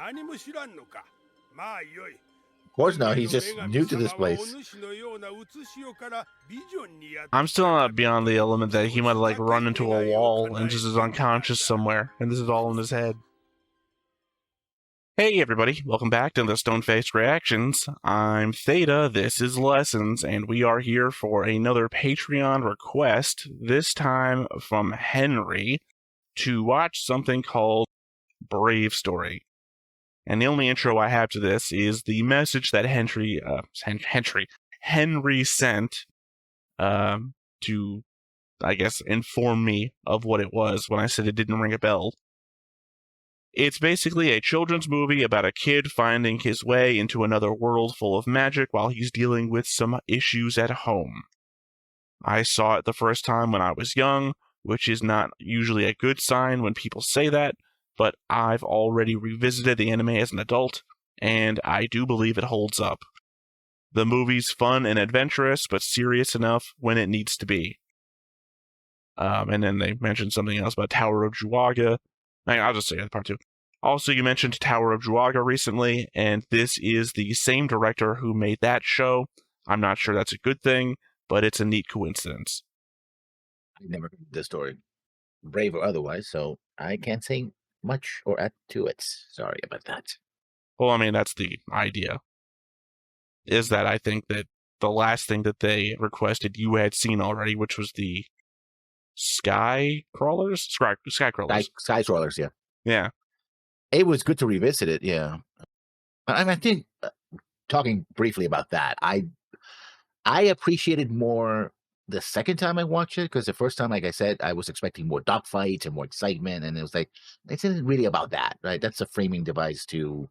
Of course not. He's just new to this place. I'm still not beyond the element that he might have like run into a wall and just is unconscious somewhere, and this is all in his head. Hey everybody, welcome back to the Stone-Faced Reactions. I'm Theta, this is Lessons, and we are here for another Patreon request, this time from Henry, to watch something called Brave Story. And the only intro I have to this is the message that Henry sent to, I guess, inform me of what it was when I said it didn't ring a bell. It's basically a children's movie about a kid finding his way into another world full of magic while he's dealing with some issues at home. I saw it the first time when I was young, which is not usually a good sign when people say that, but I've already revisited the anime as an adult, and I do believe it holds up. The movie's fun and adventurous, but serious enough when it needs to be. And then they mentioned something else about Tower of Juaga. I'll just say that part two. Also, you mentioned Tower of Juaga recently, and this is the same director who made that show. I'm not sure that's a good thing, but it's a neat coincidence. I never heard the story, Brave or otherwise, so I can't say much or add to it. Sorry about that. Well, I mean, that's the idea. Is that I think that the last thing that they requested you had seen already, which was the Sky Crawlers? Sky Crawlers. Sky Crawlers, yeah. Yeah. It was good to revisit it, yeah. I think, talking briefly about that, I appreciated more the second time I watched it, because the first time, like I said, I was expecting more dogfights and more excitement, and it was like, it's not really about that, right? That's a framing device to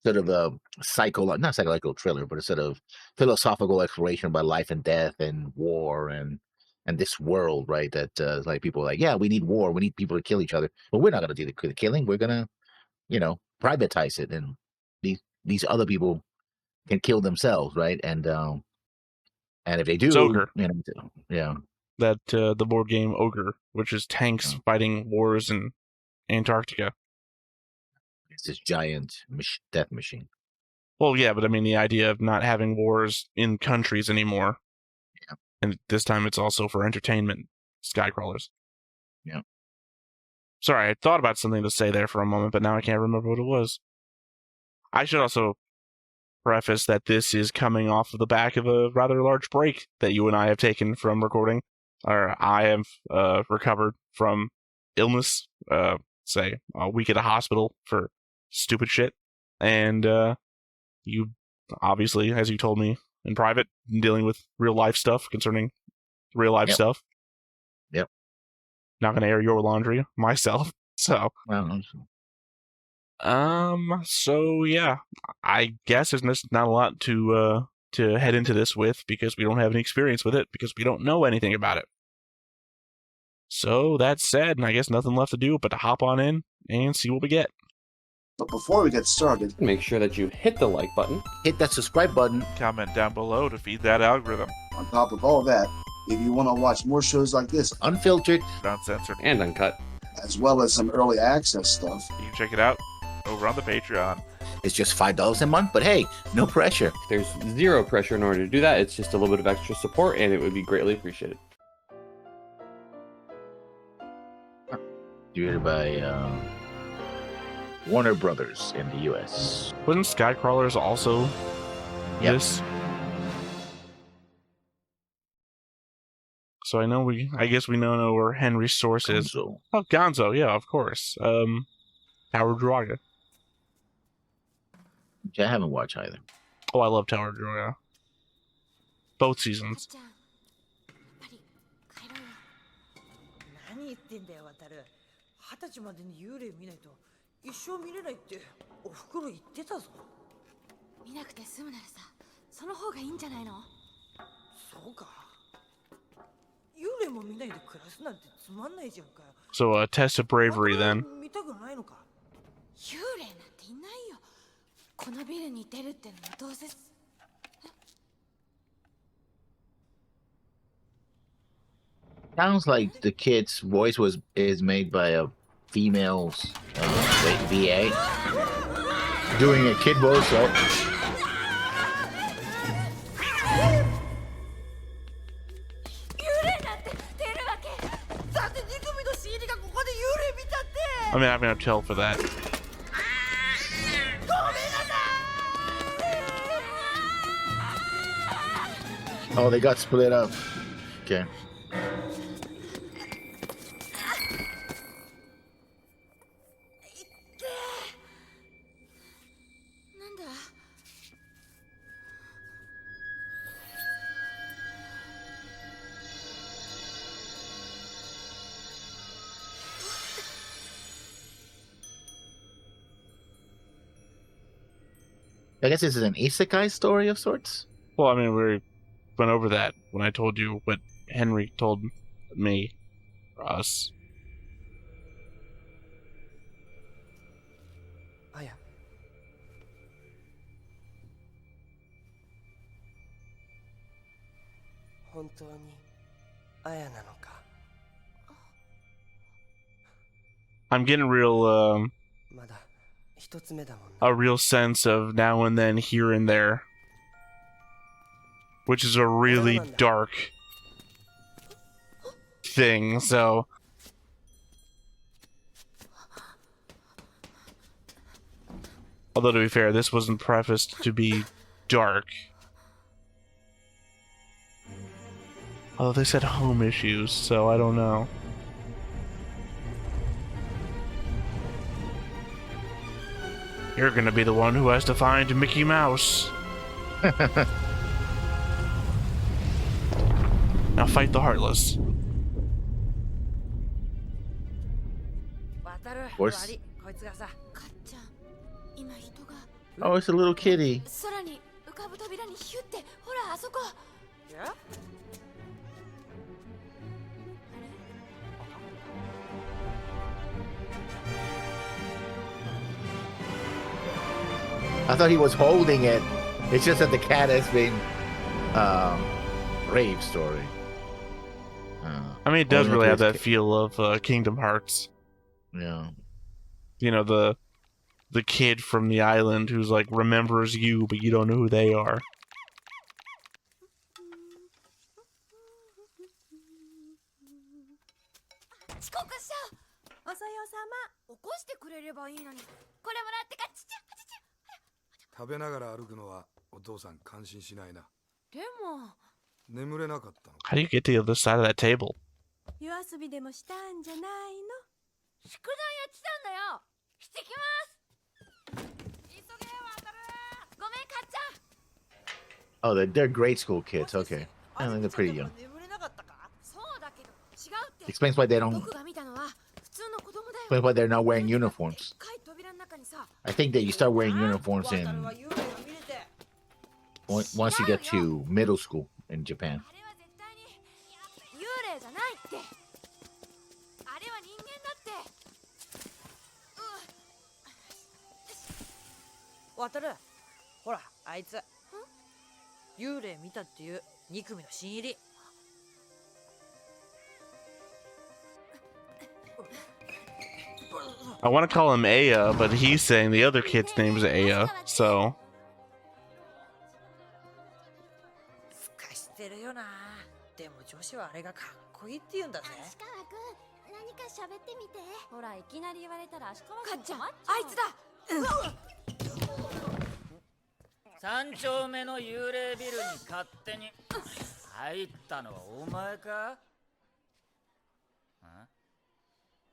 sort of a not psychological thriller, but a sort of philosophical exploration about life and death and war and this world, right? That like people are like, yeah, we need war, we need people to kill each other, but we're not going to do the killing. We're going to, privatize it, and these other people can kill themselves, right? And if they do, Ogre. Yeah, that the board game Ogre, which is tanks fighting wars in Antarctica. It's this giant death machine. Well, yeah, but I mean the idea of not having wars in countries anymore. Yeah. And this time it's also for entertainment. Skycrawlers. Yeah. Sorry, I thought about something to say there for a moment, but now I can't remember what it was. I should also preface that this is coming off of the back of a rather large break that you and I have taken from recording. Or I have recovered from illness, say a week at a hospital for stupid shit. And you obviously, as you told me in private, dealing with real life stuff concerning real life stuff. Yep. Not going to air your laundry myself. So, so yeah, I guess there's not a lot to head into this with, because we don't have any experience with it, because we don't know anything about it. So that said, and I guess nothing left to do but to hop on in and see what we get. But before we get started, make sure that you hit the like button, hit that subscribe button, comment down below to feed that algorithm. On top of all that, if you want to watch more shows like this, unfiltered, uncensored, and uncut, as well as some early access stuff, you can check it out over on the Patreon. It's just $5 a month, but hey, no pressure. There's zero pressure in order to do that. It's just a little bit of extra support, and it would be greatly appreciated. Distributed by Warner Brothers in the U.S. Wasn't Skycrawlers also this? So I guess we know where Henry's source is. Gonzo. Oh, Gonzo, yeah, of course. Tower of Juaga. Which I haven't watched either. Oh, I love Tower of Juaga. Both seasons. So a test of bravery then. Sounds like the kid's voice is made by a female VA. doing a kid voice, right? I mean, I'm gonna tell for that. Oh, they got split up. Okay. I guess this is an isekai story of sorts. Well, I mean, we went over that when I told you what Henry told me, or us. あや本当にあやなのか I'm gettingまだ一つ目だもんな a real sense of now and then, here and there, which is a really dark thing. So, although to be fair, this wasn't prefaced to be dark. Although they said home issues, so I don't know. You're gonna be the one who has to find Mickey Mouse. Now fight the Heartless. Of course. Oh, it's a little kitty. I thought he was holding it. It's just that the cat has been brave story. I mean, it does Holding really have onto that his feel of Kingdom Hearts. Yeah. You know, the kid from the island who's like remembers you, but you don't know who they are. How do you get to the other side of that table? Oh, they're grade school kids. Okay. I think they're pretty young. Explains why they don't. Explains why they're not wearing uniforms. I think that you start wearing uniforms in once you get to middle school in Japan. 渡るほらあいつ幽霊見たっていう2組の新入り I want to call him Aya, but he's saying the other kid's name is Aya, so... すかしてるよなでも女子はあれがかっこいいって言うんだぜ足川くん何か喋ってみてほらいきなり言われたら足川かっちゃんあいつだ3丁目の幽霊ビルに勝手に入ったのはお前か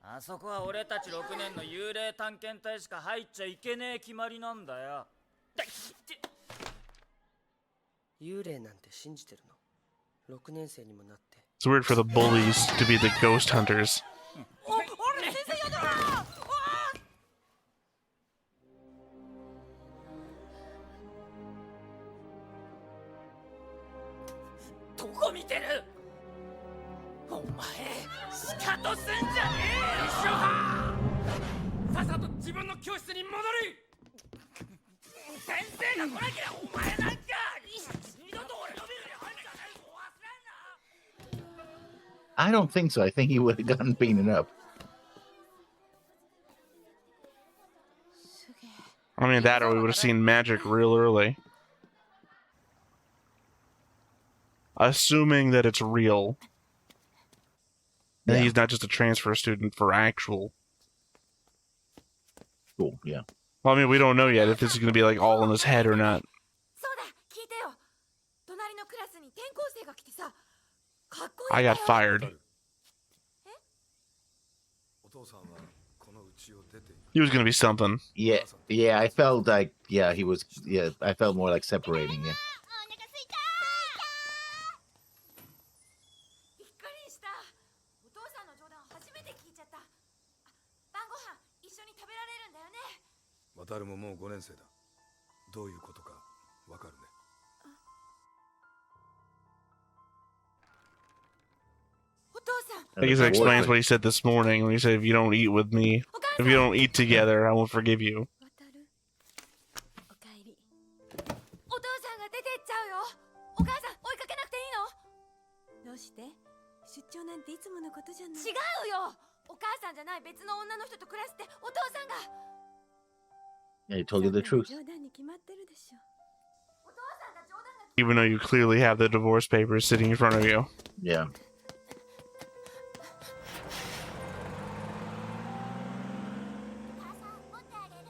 あそこは俺たち6年の幽霊探検隊しか入っちゃいけねえ決まりなんだよ幽霊なんて信じてるの6年生にもなって It's weird for the bullies to be the ghost hunters. 俺先生やだなどこ見てるお前シカトすんじゃねえよ一緒かさっさと自分の教室に戻り先生が来なきゃお前なんか二度と俺のビルに入んじゃねえぞ忘れんな I don't think so. I think he would have gotten beaten up. I mean, that or we would have seen magic real early. Assuming that it's real. And Yeah. he's not just a transfer student for actual. Cool. Yeah. Well, I mean, we don't know yet if this is going to be like all in his head or not. そうだ聞いてよ隣のクラスに転校生が来てさかっこいい I んだ got よ fired. He was going to be something. Yeah. Yeah. I felt like, yeah, he was, yeah, I felt more like separating. Yeah. びっくりしたお父さんの冗談初めて聞いちゃったあ晩ご飯一緒に食べられるんだよね渡るももう5年生だ。どういうことかわかるね。お父さん I guess it explains what he said this morning when he said, if you don't eat with me, お母 if さん you don't eat together, I won't forgive you. 渡るおかえりお父さんが出てっちゃうよお母さん追いかけなくていいのどうして出張なんていつものことじゃない違うよお母さんじゃない別の女の人と暮らすってお父さんが Yeah, he told you the truth. 冗談に決まってるでしょお父さんが冗談が Even though you clearly have the divorce papers sitting in front of you. Yeah. お母さん持ってあげる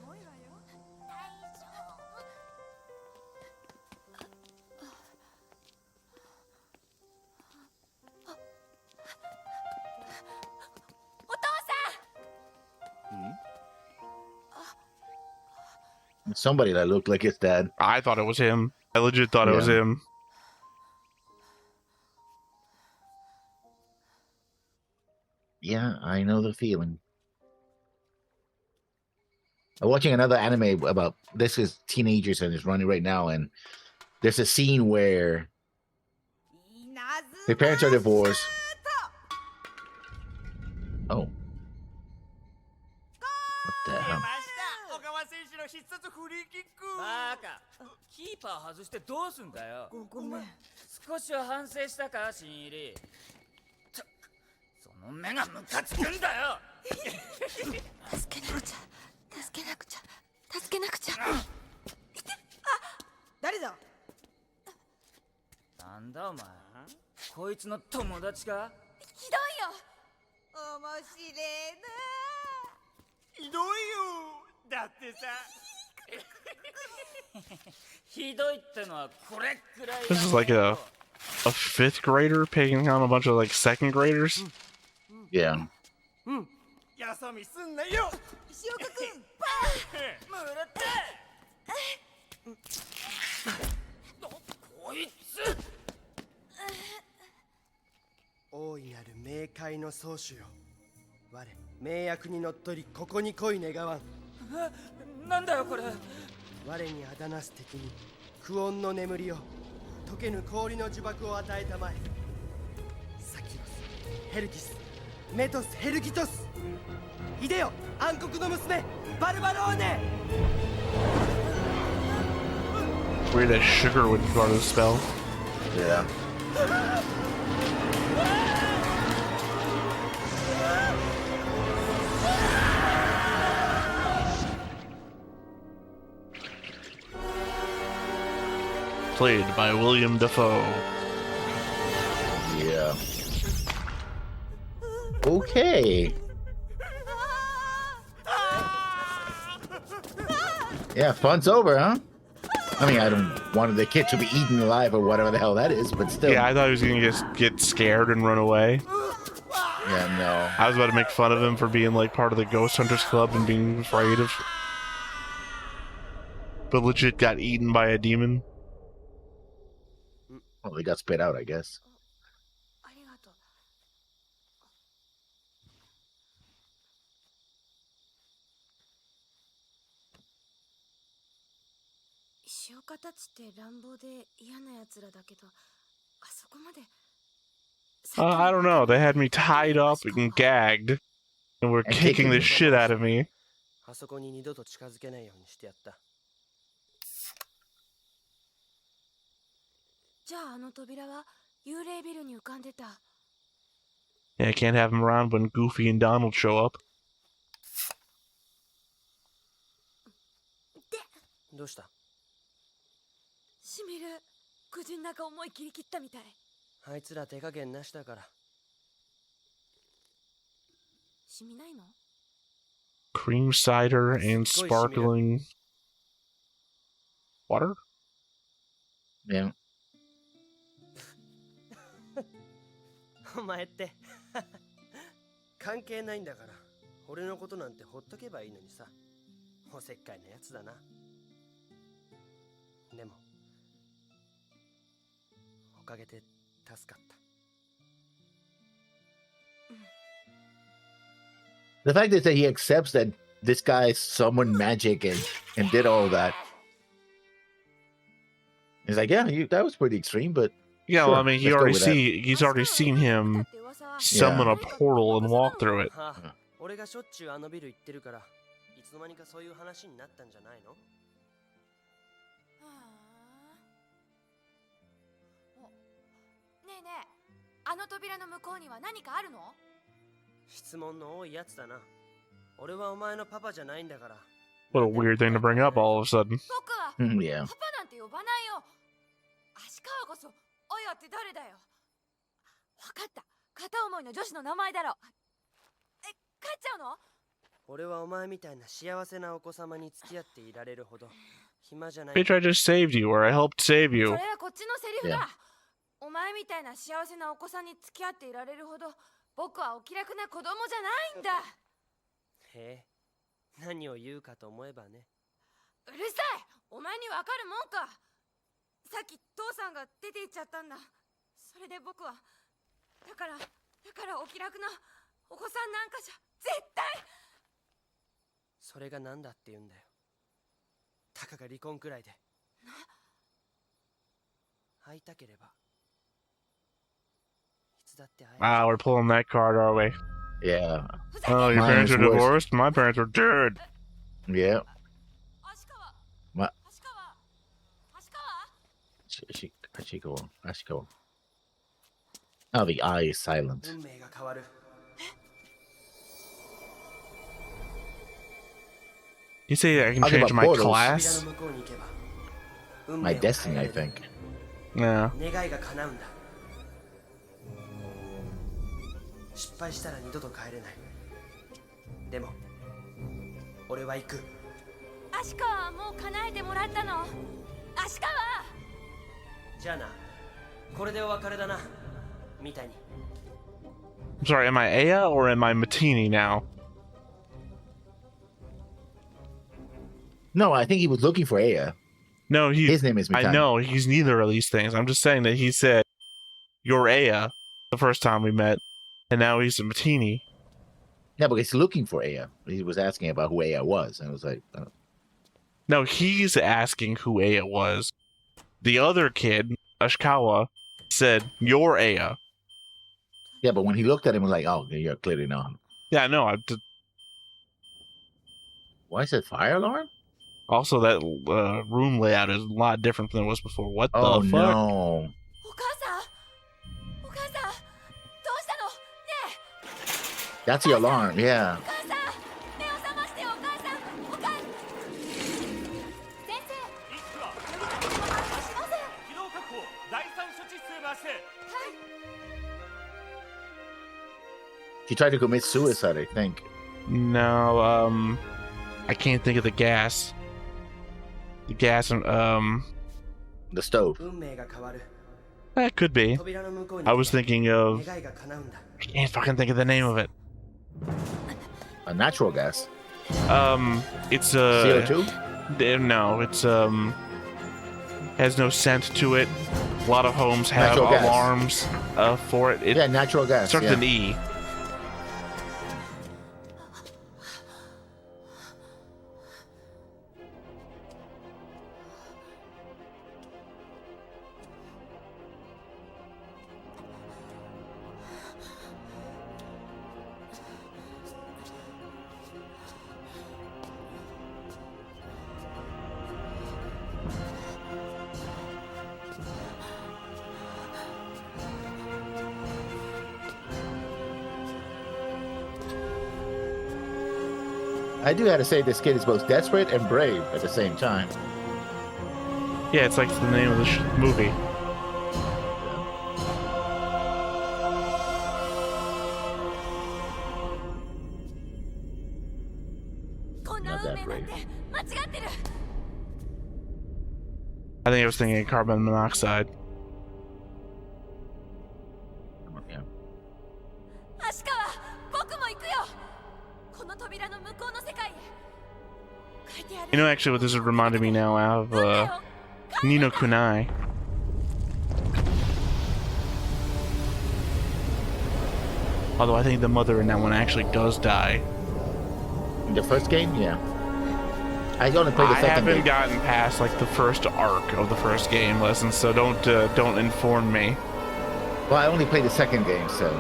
重いわよ大丈夫お父さん Somebody that looked like his dad. I thought it was him. I legit thought it was Yeah. him. Yeah, I know the feeling. I'm watching another anime about this is teenagers and it's running right now, and there's a scene where their parents are divorced. Oh. What the hell? 小川選手の必殺フリーキックバカキーパー外してどうすんだよごめん少しは反省したか新入りったくその目がムカつくんだよ助けなくちゃ助けなくちゃ助けなくちゃ誰だなんだお前こいつの友達かひどいよ面白いなひどいよだってさひどいってのはこれくらい This is like a fifth grader picking on a bunch of like second graders. Yeah. やさみすんなよ石岡くんもらってこいつ大いなる冥界の宗主よ我名役にのっとりここに来い願わんなんだよこれ我にあだなす敵に苦音の眠りを解けぬ氷の呪縛を与えたまえサキロスヘルキスメトスヘルギトスいでよ暗黒の娘バルバローネ Weird that sugar would be part of the spell. Yeah. Played by William Dafoe. Yeah. Okay. Yeah, fun's over, huh? I mean, I don't want the kid to be eaten alive or whatever the hell that is, but still. Yeah, I thought he was gonna just get scared and run away. Yeah, no. I was about to make fun of him for being like part of the Ghost Hunters Club and being afraid of. But legit got eaten by a demon. Well, they got spit out, I guess. ありがとう石岡たちって乱暴で嫌な奴らだけどあそこまで I don't know. They had me tied up and gagged, and were And kicking kicking the me. shit out of me. あそこに二度と近づけないようにしてやったじゃああの扉は幽霊ビルに浮かんでた Yeah, I can't have him around when Goofy and Donald show up. どうした？しみる。口の中思い切り切ったみたい。あいつら手加減なしだから。しみないの？ Cream cider and sparkling water? Yeah. お前って関係ないんだから、俺のことなんてほっとけばいいのにさ。おせっかいなやつだな。でもおかげで助かった。 The fact is that he accepts that this guy summoned magic and did all that. He's like, yeah, that was pretty extreme, but Yeah, sure, well, I mean, let's go with that. he's already seen him summon a portal and walk through it. はあ、俺がしょっちゅうあのビル行ってるから、いつの間にかそういう話になったんじゃないの？ねえねえ、あの扉の向こうには何かあるの？質問の多いやつだな。俺はお前のパパじゃないんだから。 What a weird thing to bring up all of a sudden. 僕は Yeah. パパなんて呼ばないよ。足川こそ、おやって誰だよ。わかった。片思いの女子の名前だろ。帰っちゃうの？俺はお前みたいな幸せなお子様に付き合っていられるほど暇じゃない。 Bitch, I just saved you, or I helped save そ you. れはこっちのセリフだ。お前みたいな幸せなお子さんに付き合っていられるほど、僕はお気楽な子供じゃないんだ。へえ、何を言うかと思えばね。うるさい。お前にわかるもんか。さっき父さんが出て行っちゃったんだ。それで僕はだからお気楽なお子さんなんかじゃ絶対。それが何だって言うんだよ。たかが離婚くらいで。会いたければいつだって会える。 Ah, we're pulling that card, are we? Yeah. Oh, your Mine parents is are worse. divorced? My parents are dead. Yeah. 足川 What? 足川足川 Ashiko. Oh, the eye is silent. 運命が変わる。 You say I can Talking change about my portals. 扉 class? の向こうに行けば運 My 命を変え destiny, ら I れる。 think. Yeah. 願いが叶うんだ。失敗したら二度と帰れない。でも俺は行く。足川はもう叶えてもらったの。足川。じゃあな、これでお別れだな、三谷。 I'm sorry, am I Aya or am I Matini now? No, I think he was looking for Aya. No, His name is Mitani. I know, he's neither of these things. I'm just saying that he said, you're Aya, the first time we met, and now he's a Matini. Yeah, but he's looking for Aya. He was asking about who Aya was, and I was like, No, he's asking who Aya was. The other kid, Ashikawa, said, you're Aya. yeah, but when he looked at him, he was like, oh, you're clearly not. Yeah, no, Why is it fire alarm? also that room layout is a lot different than it was before. What Oh, the fuck? no. お母さんどうしたの？ねえ That's the alarm, yeah. お母さん、目を覚ましてよ。お母さん、お母さん。先生、リスクは呼びかけても反応しません。機動確保第三処置室へ回して。 She tried to commit suicide, I think. No, I can't think of the gas. The gas, The stove. 運命が変わる。 that could be. 扉の向こうに I 行 was けば thinking of, 願いが叶うんだ。 I can't fucking think of the name of it. A natural gas. It's CO2? No, it's has no scent to it. A lot of homes have Natural gas. alarms for it. It Yeah, natural gas. starts Yeah. with an E. I do have to say this kid is both desperate and brave at the same time. Yeah, it's like the name of the movie. Not that brave. I think I was thinking carbon monoxide. Yeah. You know, actually, what this is reminding me now of Nino Kunai. Although I think the mother in that one actually does die. In the first game, yeah. I only played the I second haven't game. gotten past like the first arc of the first game, lessons, so don't inform me. Well, I only played the second game, so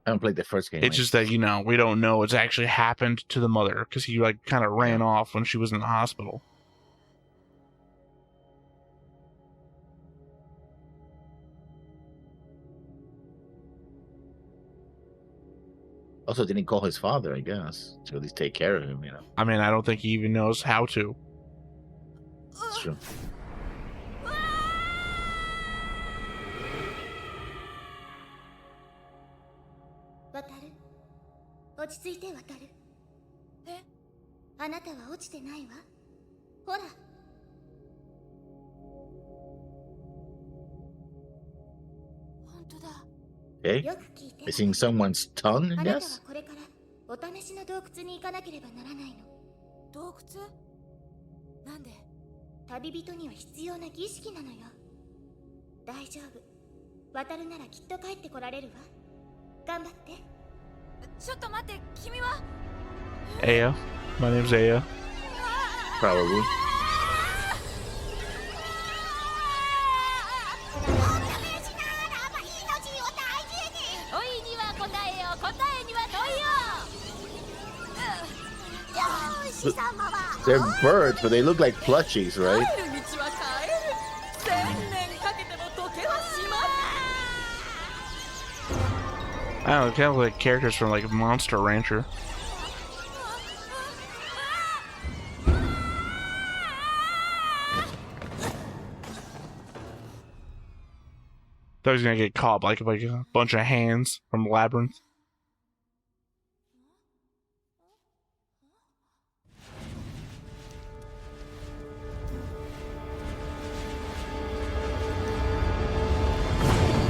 I haven't played the first game. It's just that, you know, we don't know what's actually happened to the mother because he like kind of ran off when she was in the hospital. Also, didn't call his father, I guess, to at least take care of him. You know, I mean, I don't think he even knows how to. it's true. 渡る落ち着いて渡るえあなたは落ちてないわほら本当だ Okay, よく聞いて missing someone's tongue, あ I なたは guess. これからお試しの洞窟に行かなければならないの洞窟なんで旅人には必要な儀式なのよ大丈夫渡るならきっと帰ってこられるわ頑張ってちょっと待って君は Aya. My name's Aya. Probably. おいには答えよ答えには問いよよし様は They're birds, but they look like plushies, right? 帰る道は帰る1000年かけても時はしま I don't know, kind of like characters from like Monster Rancher. Thought he was gonna get caught by like a bunch of hands from Labyrinth.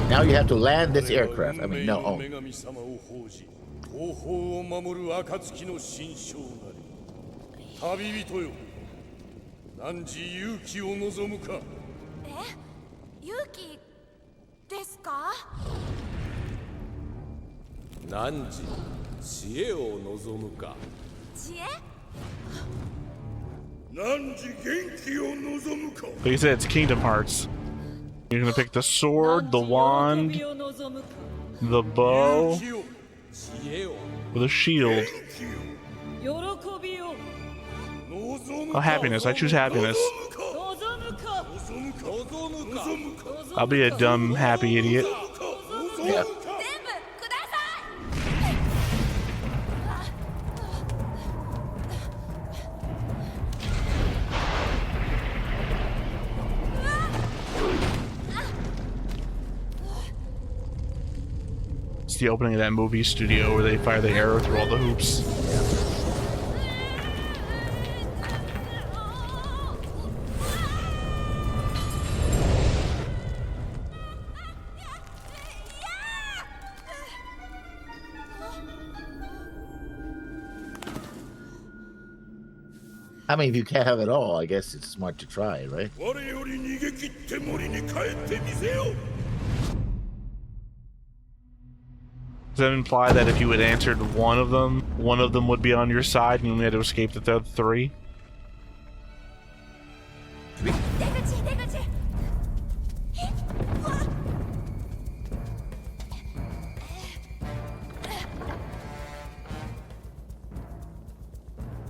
Now you have to land this aircraft. I mean, no, oh. 女神様を奉じ東方を守る暁の神将なり旅人よ汝勇気を望むかえ勇気ですか汝知恵を望むか知恵汝元気を望むか Like I said, it's Kingdom Hearts. You're gonna pick the sword, the wand, the bow, 知恵を with a shield. 喜びを望む Oh, か happiness. I choose happiness. 望むか望むか I'll be a dumb, happy idiot. Yeah. 全部ください It's the opening of that movie studio where they fire the arrow through all the hoops. I mean, if you can't have it all, I guess it's smart to try, right? 我より逃げ切って森に帰ってみせよ Does that imply that if you had answered one of them would be on your side and you only had to escape the other three? 出口出口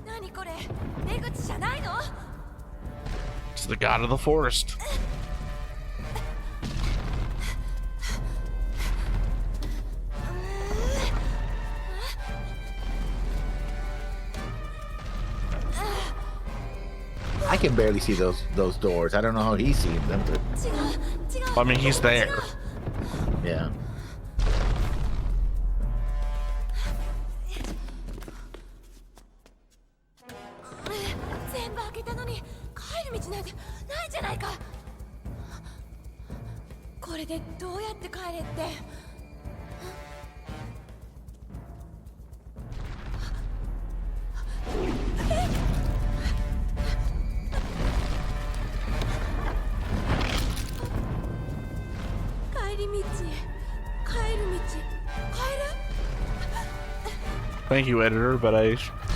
何これ出口じゃないの It's the god of the forest. can barely see those doors. I don't know how he's seeing them, but 違う違う I mean, he's there. yeah. 全部開けたのに帰る道なんてないじゃないか。これでどうやって帰れって。帰り道、帰る道、帰る。 Thank you, editor, but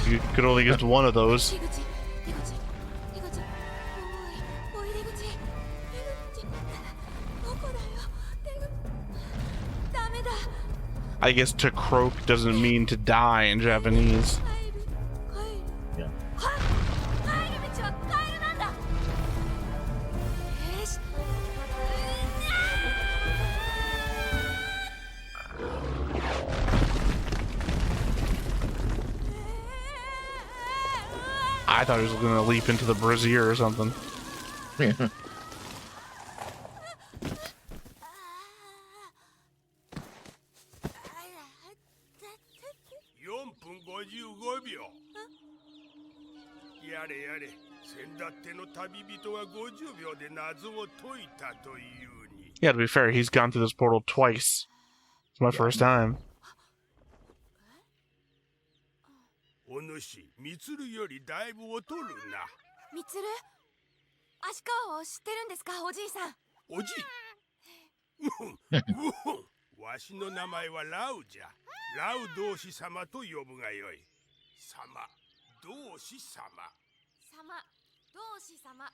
you could only get one of those. 出口、出口、出口。おい、出口、出口。どこだよ、出口。ダメだ。 I guess to croak doesn't mean to die in Japanese. 帰る、帰る。 Yeah. 帰る道は帰るなんだ。よし。 I thought he was gonna leap into the brazier or something. Yeah. 4分55秒。やれやれ、先だっての旅人は50秒で謎を解いたというに。 Yeah, to be fair, he's gone through this portal twice. It's my first time. お主、みつるよりだいぶ劣るな。みつる、足川を知ってるんですか、おじいさん。おじわしの名前はラウじゃ。ラウ同士様と呼ぶがよい。様、同士様。様、同志様、ラ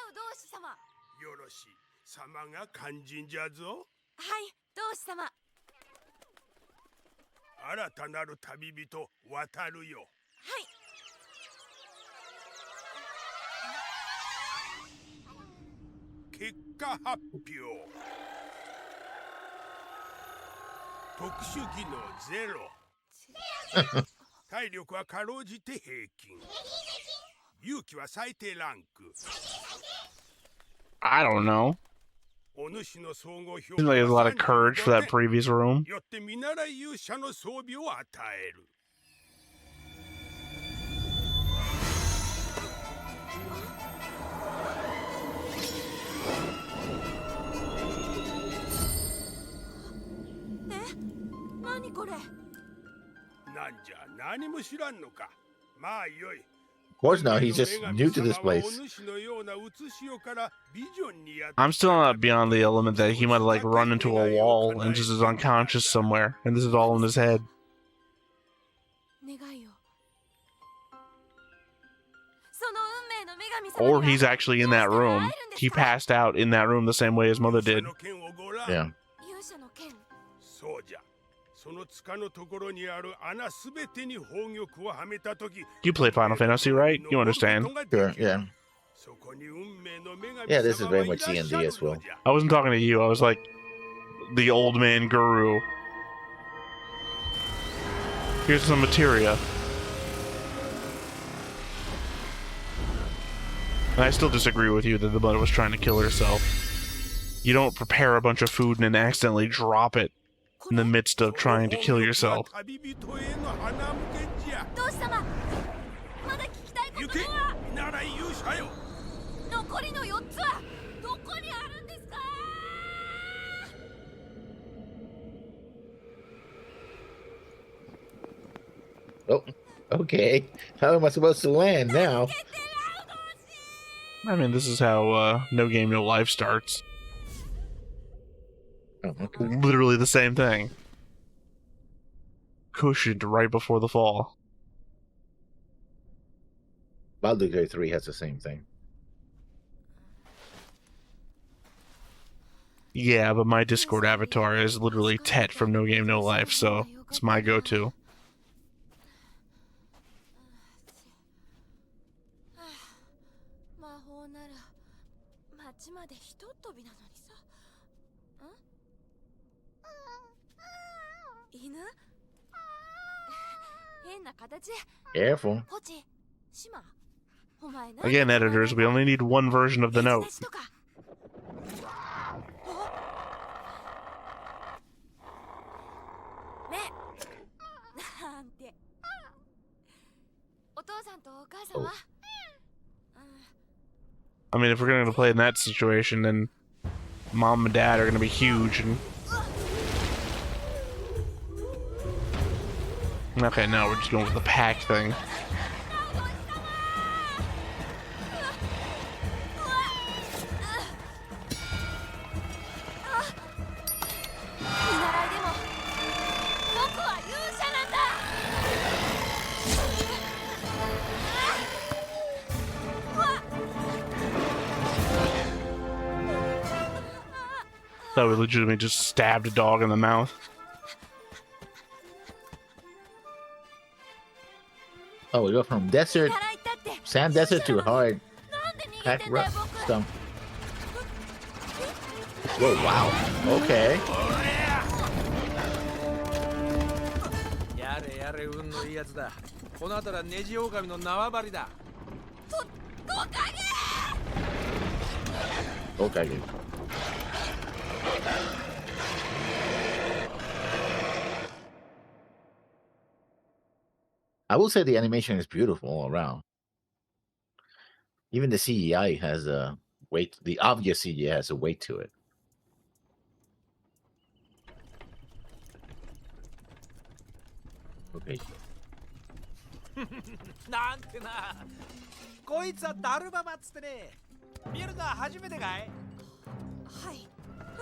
ウ同志様。よろしい。様が肝心じゃぞ。はい、同志様。新たなる旅人、渡るよ。はい。結果発表。特殊技能0。体力はかろうじて平均。勇気は最低ランク。 I don't know. お主の総合評 Seems like there's a lot of courage for that previous room. よって見習い勇者の装備を与える。何これ。なんじゃ、何も知らんのか。まあよい。 Of course not. He's just new to this place. I'm still not beyond the element that he might have like run into a wall and just is unconscious somewhere, and this is all in his head. 願いを。その運命の女神様 Or he's actually in that room. He passed out in that room the same way his mother did. Yeah. 勇者の剣。そうじゃ。その塚のところにある穴すべてに宝玉をはめたとき。 You played Final Fantasy, right? You understand. Sure. Yeah. そこに運命の女神 Yeah. This is 様 very が much いらっしゃ D&D る as の well. じゃ。 I wasn't talking to you. I was like the old man guru. Here's some materia. And I still disagree with you that the mother was trying to kill herself. You don't prepare a bunch of food and then accidentally drop it in the midst of trying to kill yourself. 旅人への花向けじゃ。同志様。まだ聞きたいこと行け、は。見習い勇者よ。残りの4つはどこにあるんですか。 Oh. Okay. How am I supposed to land now? I mean, this is how No Game No Life starts. Oh, okay. Literally the same thing. Cushioned right before the fall. Baldur's Gate 3 has the same thing. Yeah, but my Discord avatar is literally Tet from No Game No Life, so it's my go-to. 魔法なら町までひとっ飛びなのにさ。犬？変な形。 Careful. ポチ、島、Again, editors, we only need one version of the note. なんて。お父さんとお母さんは I mean, if we're going to play in that situation, then mom and dad are going to be huge. And okay, no, we're just going with the pack thing. Thought we legitimately just stabbed a dog in the mouth. Oh, we go from desert, sand desert to hard pack rough stuff. Whoa, wow. Okay. やれやれ運のいいやつだ。この辺りはネジ狼の縄張りだ。Okay. I will say the animation is beautiful all around. Even the CGI has a weight. The obvious CGI has a weight to it. Okay. なんてな。こいつはダルババっつってね。見るのは初めてかい？はい。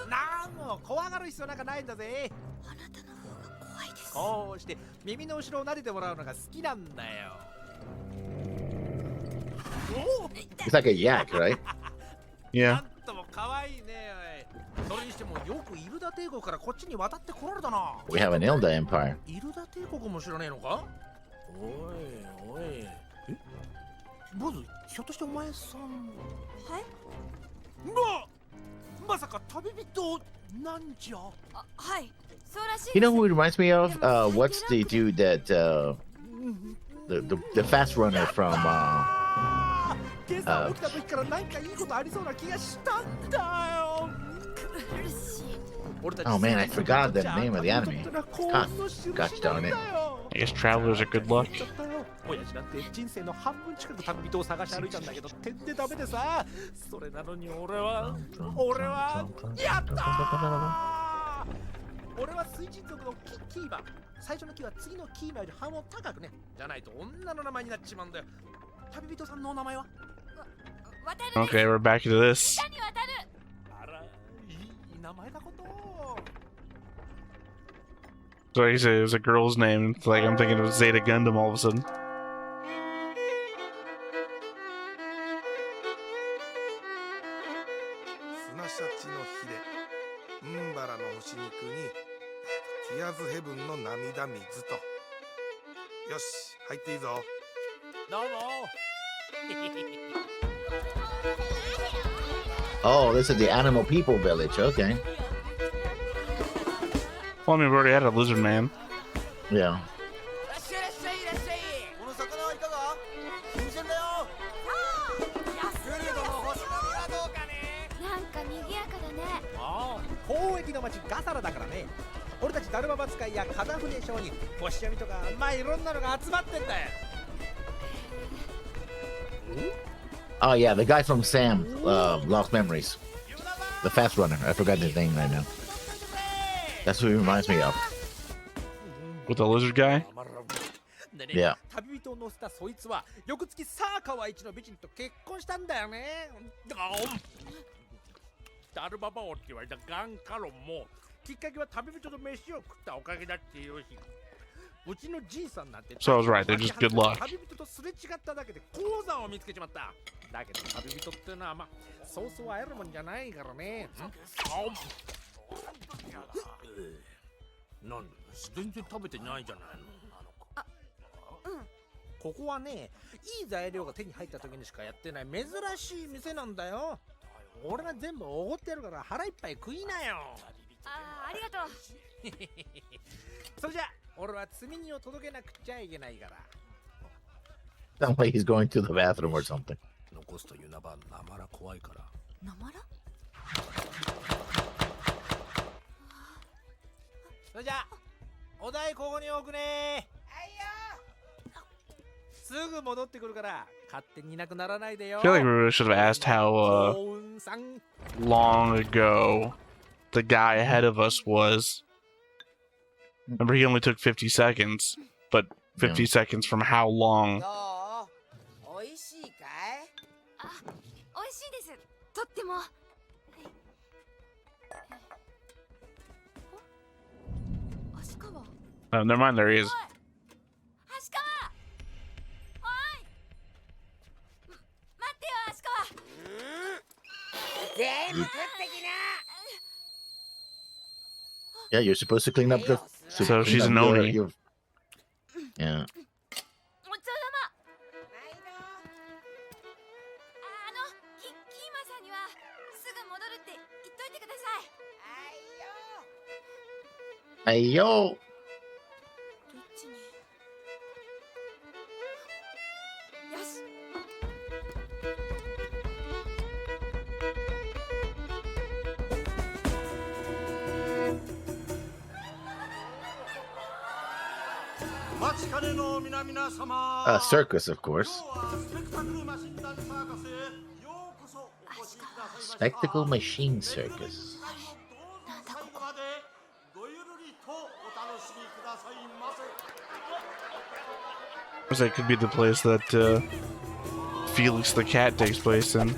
なんも怖がる必要なんかないんだぜ。あなたの方が怖いです。こうして耳の後ろを撫でてもらうのが好きなんだよ。It's like a yak, right? Yeah. なんとも可愛いね。それにしてもよくイルダ帝国からこっちに渡ってこられたな。We have an Ilda Empire. イルダ帝国も知らねえのか？おいおい。え？ボズ、ひょっとしてお前さん。はい？まさか旅人なんじゃ？はい。そうらしい。You know who it reminds me of? What's the dude that the fast runner from 今朝起きた時からなんかいいことありそうな気がしたんだよ。Oh man, I forgot the name of the anime. Gosh darn it. I guess travelers are good luck. 親父なんて人生の半分近く旅人を探し歩いたんだけど点でダメでさ。それなのに俺はやったー。俺は水神族のキーマ。最初のキーは次のキーマより半音高くね。じゃないと女の名前になっちまうんだよ。旅人さんのお名前は？ Okay, we're back to this. あら、いい名前だこと。 So like you said, it was a girl's name. It's like I'm thinking of Zeta Gundam all of a sudden. 砂シャチのヒレ、ンバラの干し肉にティアーズヘブンの涙水と。よし、入っていいぞ。どうも。 Oh, this is the animal people village. Okay. Well, I mean, we already had a lizard man. Yeah. この魚はいかが？新鮮だよ。グルドの星の実はどうかね。なんか賑やかだね。ああ、交易の町ガサラだからね。俺たちダルマバ使いや片船商人、星読みとか、まあいろんなのが集まってんだよ。 Oh yeah, the guy from Sam, Lost Memories. The fast runner. I forgot his name right now. That's what he reminds me of. With the lizard guy? Yeah. 旅人を乗せたそいつは翌月サーカワ一の美人と結婚したんだよね。ダルババオって言われたガンカロンもきっかけは旅人と飯を食ったおかげだっていうし、うちのじいさんなんて So I was right, they're just good luck. 旅人とすれ違っただけで鉱山を見つけちまった。だけど旅人ってのはまあそうそう会えるもんじゃないからね。なん全然食べてないじゃないの。ここはね、いい材料が手に入った時にしかやってない珍しい店なんだよ。俺が全部おごってやるから腹いっぱい食いなよ。ありがとう。それじゃ俺は積み荷を届けなくちゃいけないから。Sounds like he's going to the bathroom or something. 残すというなばなまら怖いから。なまらそれじゃあお題ここに置くね。はいよ。すぐ戻ってくるから勝手にいなくならないでよ。I feel like we really should have asked how 幸運さん。 long ago the guy ahead of us was. Remember, he only took 50 seconds, but 50 seconds from how long? おいしいかい？あ、美味しいです。とっても。足川。Oh, never mind, there he is. 足川。おい。待ってよ、足川。全部食ってきな。 Yeah, you're supposed to clean up the. So she's clean an up Oni. Yeah. ごちそうさま。キーマさんにはすぐ戻るって言っといてください。Hey yo. どっちに。よし。Circus, of course. Spectacle Machine Circus. That could be the place that Felix the cat takes place in.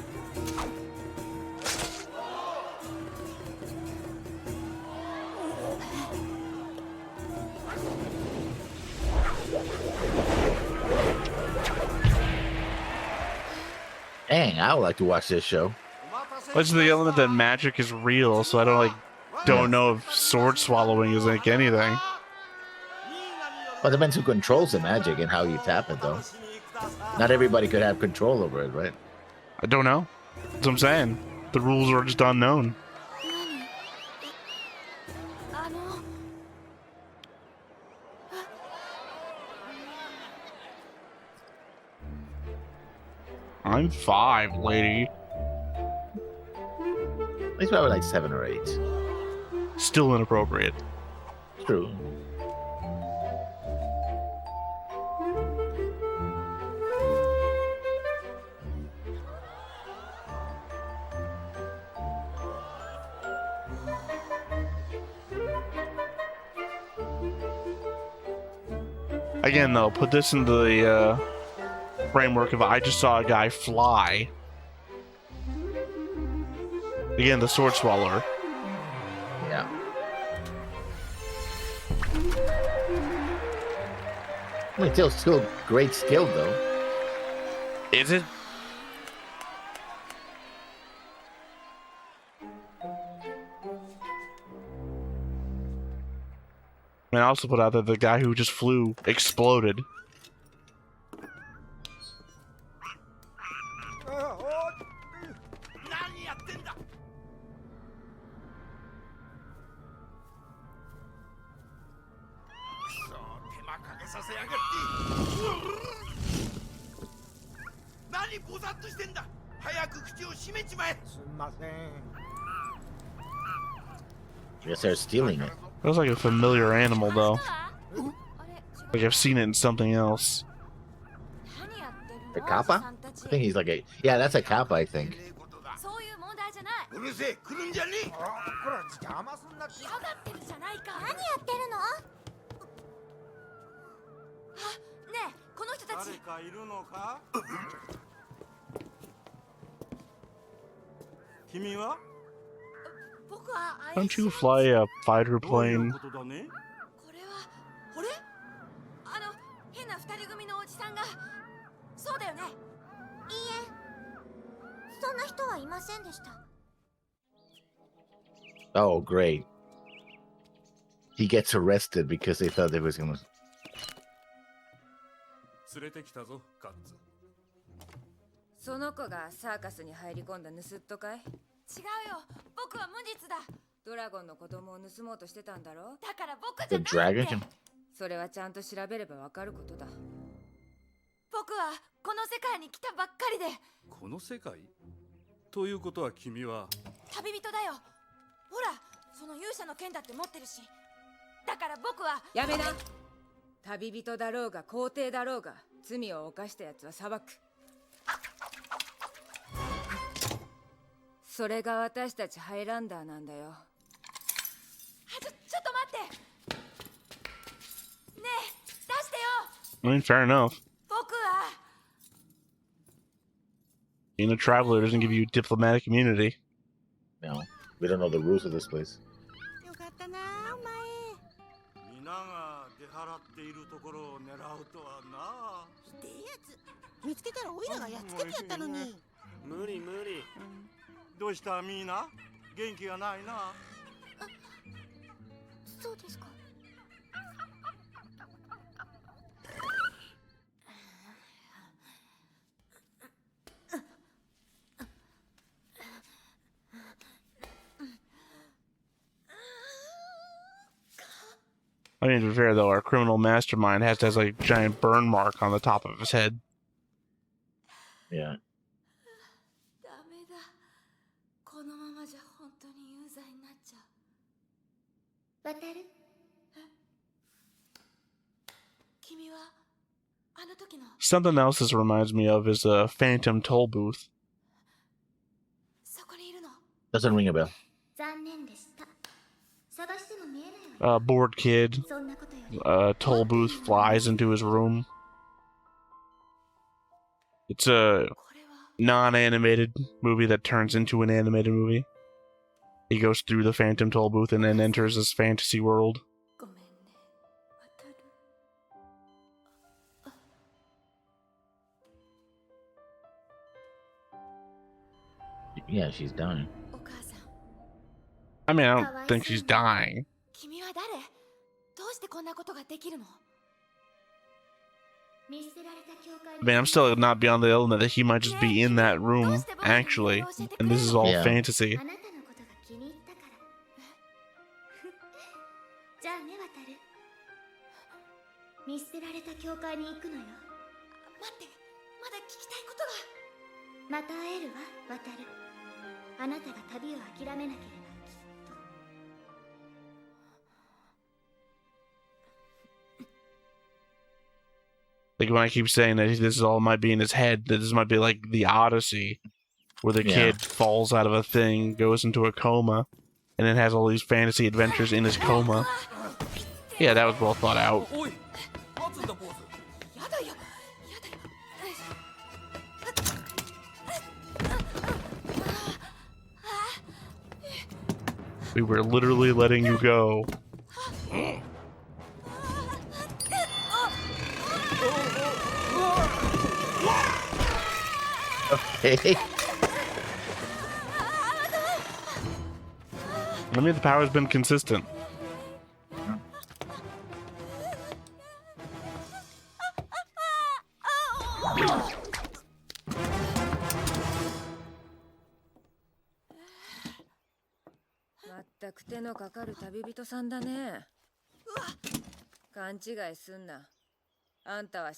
Dang, I would like to watch this show. What's the element that magic is real, so I don't know if sword swallowing is like anything. Well, it depends who controls the magic and how you tap it, though. Not everybody could have control over it, right? I don't know. That's what I'm saying. The rules are just unknown. I'm 5, lady. He's probably like 7 or 8. Still inappropriate. True. Again, though, put this in the framework of I just saw a guy fly. Again, the sword swallower. Yeah. I mean, still great skill, though. Is it? I mean, I also put out that the guy who just flew exploded. I guess they're stealing it. Feels like a familiar animal, though. Like I've seen it in something else. A kappa? I think he's like a... Yeah, that's a kappa, I think. Don't you fly a fighter plane? Oh, great. He gets arrested because they thought they was gonna... 連れてきたぞ、ガッツ。その子がサーカスに入り込んだ盗っ人かい？違うよ、僕は無実だ。ドラゴンの子供を盗もうとしてたんだろ？だから僕じゃ The ないって。 dragon? それはちゃんと調べればわかることだ。僕はこの世界に来たばっかりで。この世界ということは君は旅人だよ。ほら、その勇者の剣だって持ってるし。だから僕は。やめな。旅人だろうが皇帝だろうが罪を犯したやつは裁く。それが私たちハイランダーなんだよ。ちょっと待って。ねえ、出してよ。 I mean, fair enough. 僕は。 Being a traveler doesn't give you diplomatic immunity. No, we don't know the rules of this place. よかったなお前。皆が出払っているところを狙うとはな。ひでえやつ。見つけたらオイラがやっつけてやったのに。無理無理。どうしたミーナ？元気がないな。そうですか。I mean, to be fair though, our criminal mastermind has like a giant burn mark on the top of his head. Yeah. ダメだ。このままじゃ本当に有罪になっちゃう。渡る？君はあの時の。 Something else this reminds me of is a phantom toll booth. そこにいるの。 Doesn't ring a bell. 残念でした。探しても見えない。 Bored kid. Toll booth flies into his room. It's a non-animated movie that turns into an animated movie. He goes through the phantom toll booth and then enters this fantasy world. ごめんね。渡る。 Yeah, she's dying. お母さん。 I mean, I don't think she's dying. 君は誰？どうしてこんなことができるの？ I mean, I'm still not beyond the element that he might just be in that room, actually, and this is all Yeah. fantasy. あなたのことが気に入ったから。じゃあね、渡る。見捨てられた教会に行くのよ。待って、まだ聞きたいことが。また会えるわ、渡る。あなたが旅を諦めなければきっと。 Like when I keep saying that this all might be in his head, that this might be like the Odyssey, where the kid falls out of a thing, goes into a coma, and then has all these fantasy adventures in his coma. Yeah, that was well thought out. We were literally letting you go. Okay. I mean, the power's been consistent.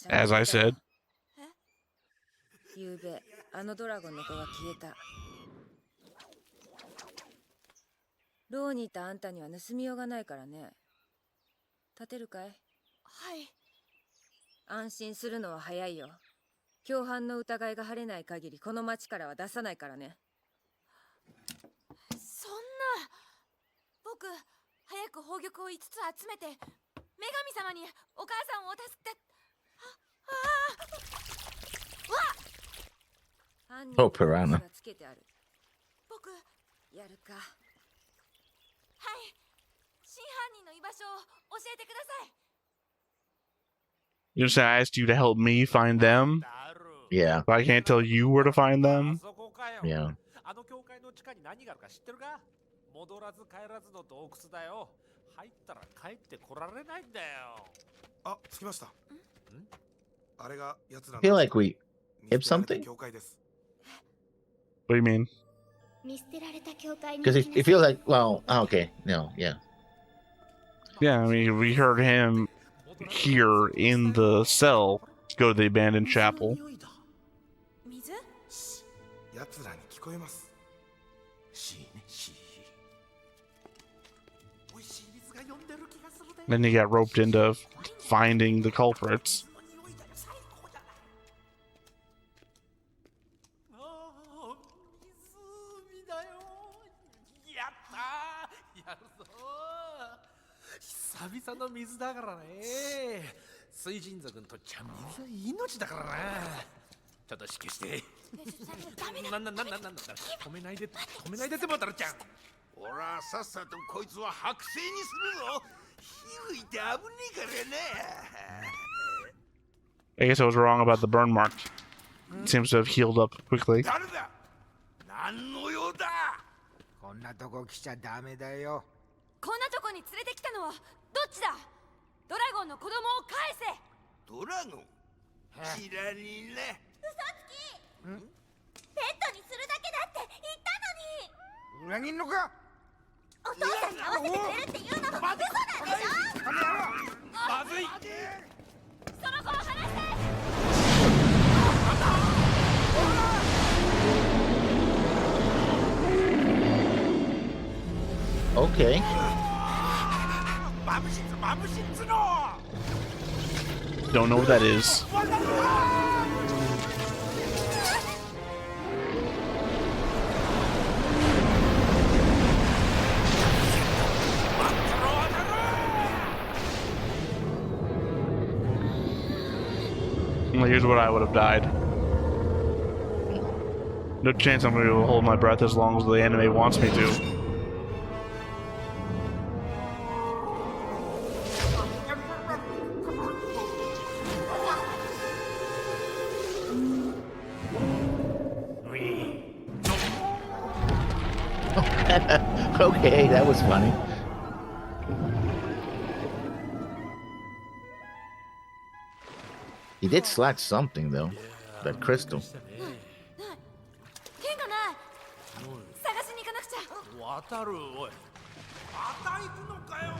As I said. ゆうべあのドラゴンの子が消えた。牢にいたあんたには盗みようがないからね。立てるかい？はい。安心するのは早いよ。共犯の疑いが晴れない限りこの町からは出さないからね。そんな。僕、早く宝玉を5つ集めて、女神様にお母さんを助けて。Oh, piranha. 僕、やるか。はい。真犯人の居場所を教えてください。 You just asked you to help me find them? Yeah. But I can't tell you where to find them? Yeah. あの教会の地下に何があるか知ってるか？戻らず帰らずの洞窟だよ。入ったら帰ってこられないんだよ。あ、着きました。あれが奴ら I feel like we hit something. 教会です。 What do you mean? Because it feels like, well, okay, no, yeah. Yeah, I mean, we heard him here in the cell go to the abandoned chapel. 水？奴らに聞こえます。しね、し。美味しい水が呼んでる気がするで。 Then you get roped into finding the culprits. 湖だよ。やったー、やるぞー。久々の水だからね。水神族にとっちゃ水は命だからな。ちょっと指揮して。なんだ止めないでってもたるちゃん。俺はさっさとこいつは剥製にするぞ。火吹いて危ねえからね。 I guess I was wrong about the burn mark. It seems to have healed up quickly. 誰だ。何の用だ。こんなとこ来ちゃダメだよ。こんなとこに連れてきたのはどっちだ。ドラゴンの子供を返せ。ドラゴン。知らねえな。ペットにするだけだって言ったのに。裏切んのか。お父さんに合わせてくれるっていうのも嘘なんでしょ。まずい。その子を離して。Okay. マムシッツの。 Don't know what that is. Well, here's what I would have died. No chance I'm going to hold my breath as long as the anime wants me to. Okay, that was funny. He did slash something though. That crystal. 剣がない。探しに行かなくちゃ。渡るおい。また行くのかよ。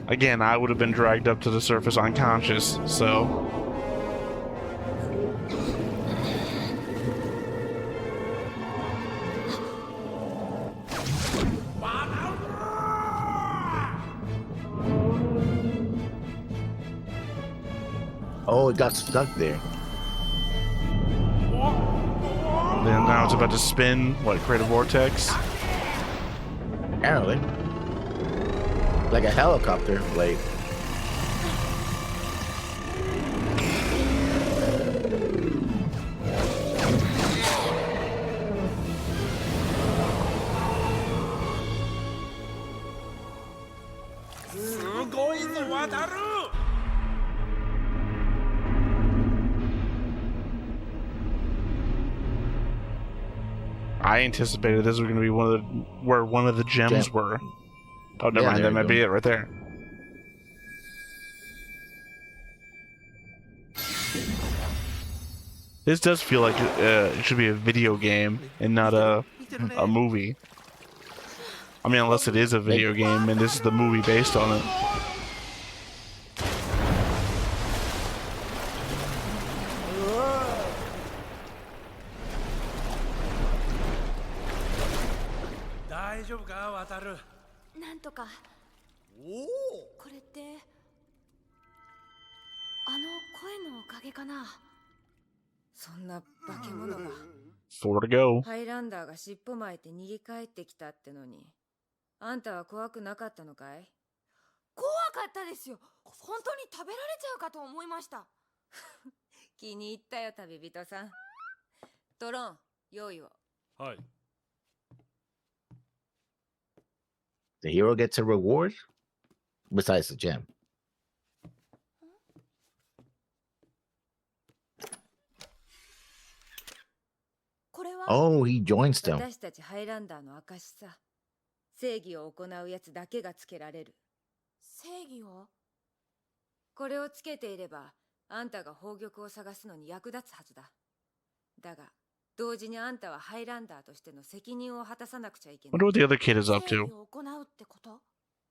Again, I would have been dragged up to the surface unconscious, so... Oh, it got stuck there. Then now it's about to spin, what, create a vortex? Apparently. Like a helicopter blade. I anticipated this was going to be where one of the gems were. Oh, never mind. That might be it right there. This does feel like it should be a video game and not a movie. I mean, unless it is a video game and this is the movie based on it. Four to go. ハイランダーが尻尾巻いて逃げ帰ってきたってのに、あんたは怖くなかったのかい？怖かったですよ。本当に食べられちゃうかと思いました。気に入ったよ、旅人さん。ドローン、用意を。はい。The hero gets a reward besides the gem. Oh, he joins them. 私たちハイランダーの証さ。正義を行うやつだけがつけられる。正義を？これをつけていれば、あんたが宝玉を探すのに役立つはずだ。だが、同時にあんたはハイランダーとしての責任を果たさなくちゃいけない。Wonder what the other kid is up to.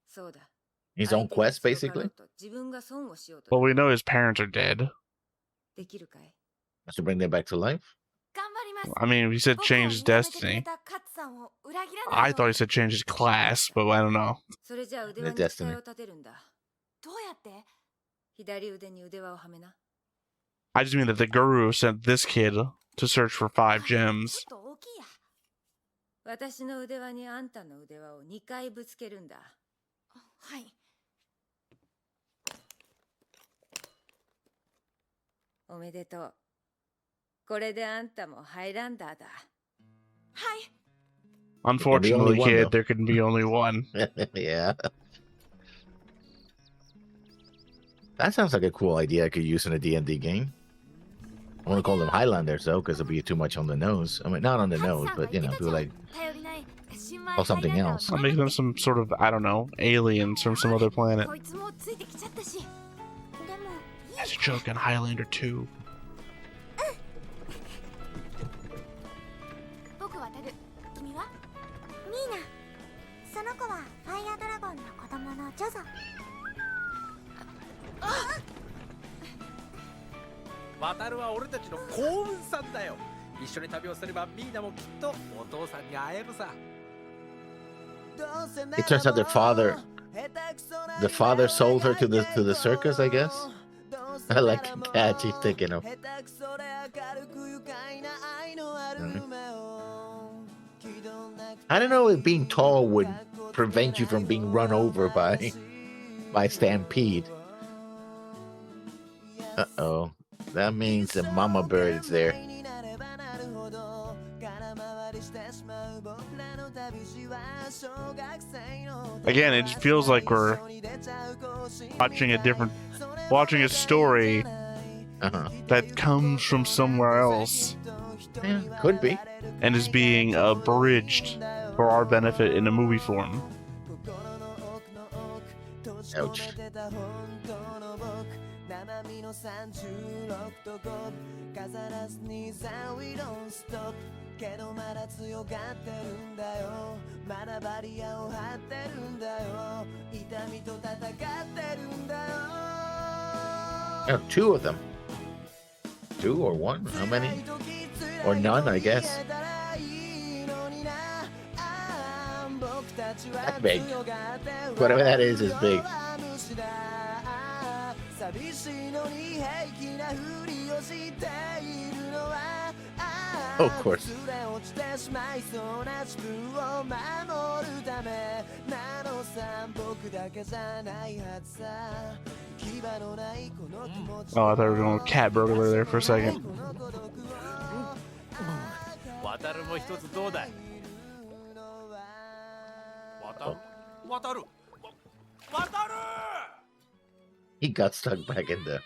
そうだ。His own quest, basically. Well, we know his parents are dead. To bring them back to life. I mean, he said change his destiny. I thought he said change his class, but I don't know. The destiny. I just mean that the guru sent this kid to search for 5 gems. 私の腕輪にあんたの腕輪を2回ぶつけるんだ。はい。おめでとう。これであんたもハイランダーだ。はい。Unfortunately, kid, there can be only one. Yeah. That sounds like a cool idea I could use in a D&D game. I want to call them Highlanders, though, because it'll be too much on the nose. I mean, not on the nose, but, you know, do like... Or something else. I'll make them some sort of, I don't know, aliens from some other planet. That's a joke on Highlander 2. It turns out the father sold her to the circus, I guess. I like the cat she's thinking of. I don't know if being tall would prevent you from being run over by stampede. Uh-oh. That means the mama bird is there. Again, it feels like we're watching a story that comes from somewhere else. Yeah, could be. And is being abridged for our benefit in a movie form. Ouch. Oh, 2 of them. 2 or 1? How many? Or none, I guess. That's big. Whatever that is big. Oh, of course. Oh, I thought we were going with cat burglar there for a second. He got stuck back in there.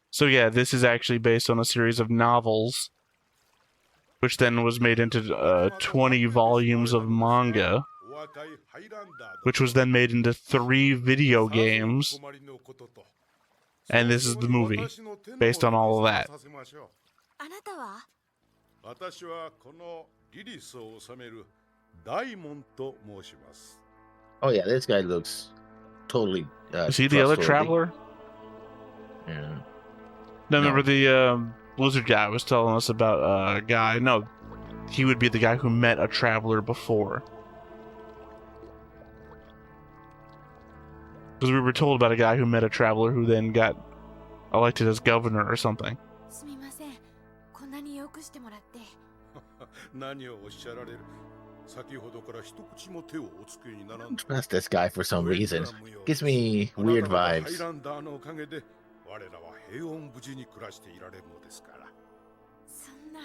So yeah, this is actually based on a series of novels, which then was made into 20 volumes of manga, which was then made into 3 video games, and this is the movie, based on all of that. Oh yeah, this guy looks totally Is he the other traveler? Yeah. No, remember the Blizzard guy was telling us about a guy. No, he would be the guy who met a traveler before. Because we were told about a guy who met a traveler who then got elected as governor or something. Trust this guy for some reason. Gives me weird vibes. 我らは平穏無事に暮らしていられるのですから。そんな。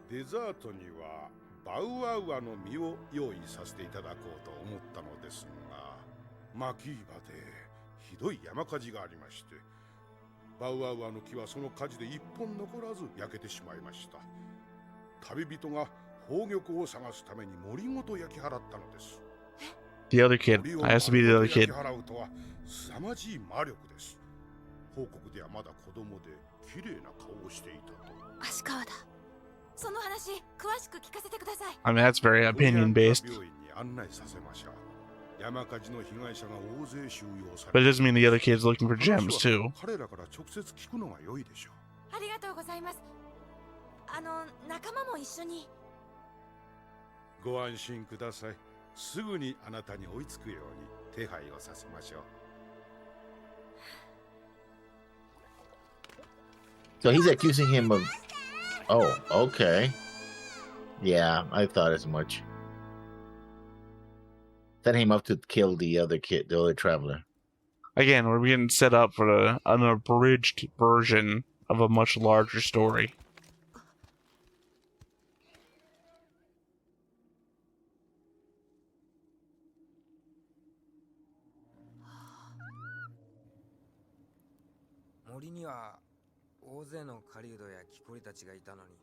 デザートにはバウアウアの実を用意させていただこうと思ったのですが、マキーバでひどい山火事がありまして、バウアウアの木はその火事で一本残らず焼けてしまいました。旅人が宝玉を探すために森ごと焼き払ったのです。The other kid. I has to be the other kid. 凄まじい魔力です。報告ではまだ子供で綺麗な顔をしていたと。足川だ。その話詳しく聞かせてください。 I mean, that's very opinion based. 病院に案内させましょう。山火事の被害者が大勢収容さ But れ it doesn't mean the other kid's looking for gems, too. 彼らから直接聞くのが良いでしょう。ありがとうございます。仲間も一緒に。ご安心ください。すぐにあなたに追いつくように手配をさせましょう。So he's accusing him of. Oh, okay. Yeah, I thought as much. Setting him up to kill the other kid, the other traveler. Again, we're getting set up for an abridged version of a much larger story. Mori ni wa 大勢の狩人や木こりたちがいたのに、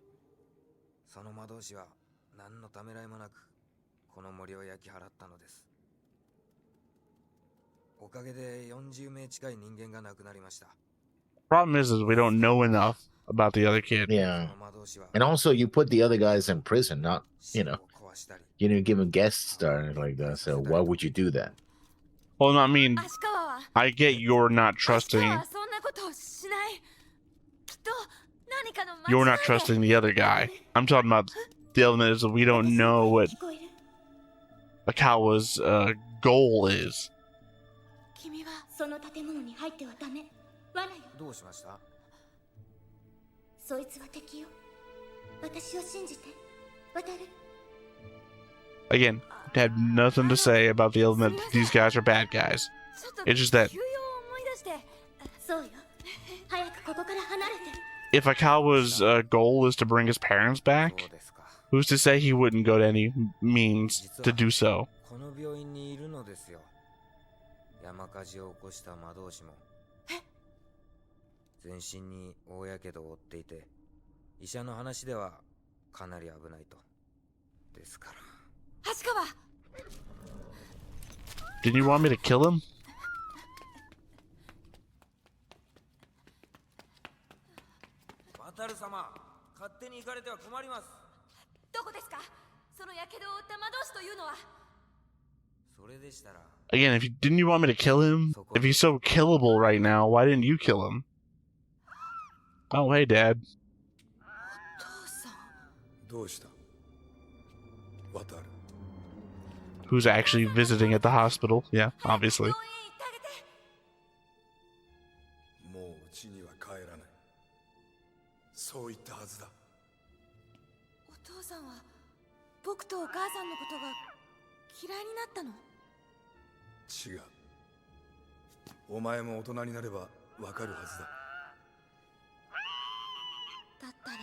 その魔導士は何のためらいもなくこの森を焼き払ったのです。おかげで40名近い人間が亡くなりました。Problem is we don't know enough about the other kid. Yeah. And also, you put the other guys in prison, not, you didn't give him guest star like that. So why would you do that? Well, no, I mean, I get you're not trusting. You're not trusting the other guy. I'm talking about the element is that we don't know what Akawa's goal is. 君はその建物に入ってはダメ。罠よ。どうしました？そいつは敵よ。私を信じて。渡る。 Again, had nothing to say about the element that these guys are bad guys. It's just that if Akawa's goal is to bring his parents back, who's to say he wouldn't go to any means to do so? この病院にいるのですよ。山火事を起こした魔導士も。全身に大やけどを負っていて、医者の話ではかなり危ないと。ですから。 Didn't you want me to kill him? 渡る様、勝手に行かれては困ります。どこですか？そのやけどを負った魔導士というのは。 それでしたら。 Again, didn't you want me to kill him? If he's so killable right now, why didn't you kill him? Oh, hey, Dad. どうした？渡る。 Who's actually visiting at the hospital? Yeah, obviously. もう家には帰らない。そう言ったはずだ。お父さんは僕とお母さんのことが嫌いになったの？違う。お前も大人になればわかるはずだ。だったら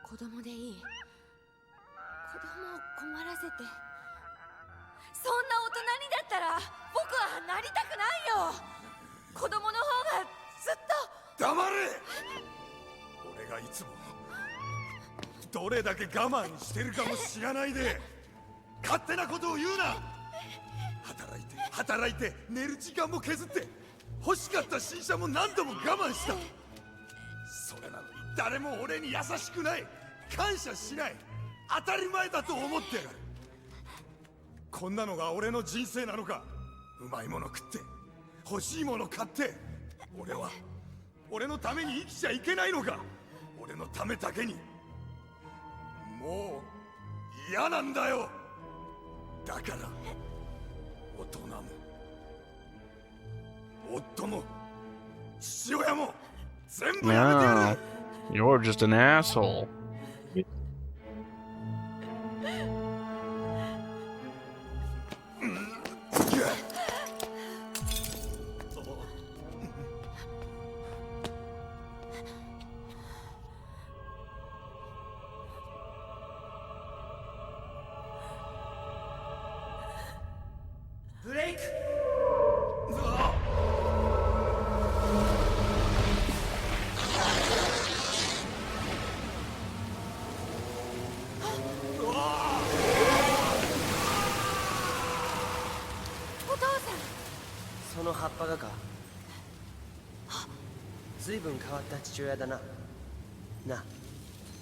子供でいい。子供を困らせて。 そんな大人にだったら僕はなりたくないよ。子供の方がずっと。黙れ。俺がいつもどれだけ我慢してるかも知らないで勝手なことを言うな。働いて寝る時間も削って欲しかった新車も何度も我慢した。それなのに誰も俺に優しくない。感謝しない。当たり前だと思ってやがる。 こんなのが俺の人生なのか。うまいもの食って欲しいもの買って俺は俺のために生きちゃいけないのか。俺のためだけにもう嫌なんだよ。だから大人も夫も父親も全部やめてやる。 You're just an asshole.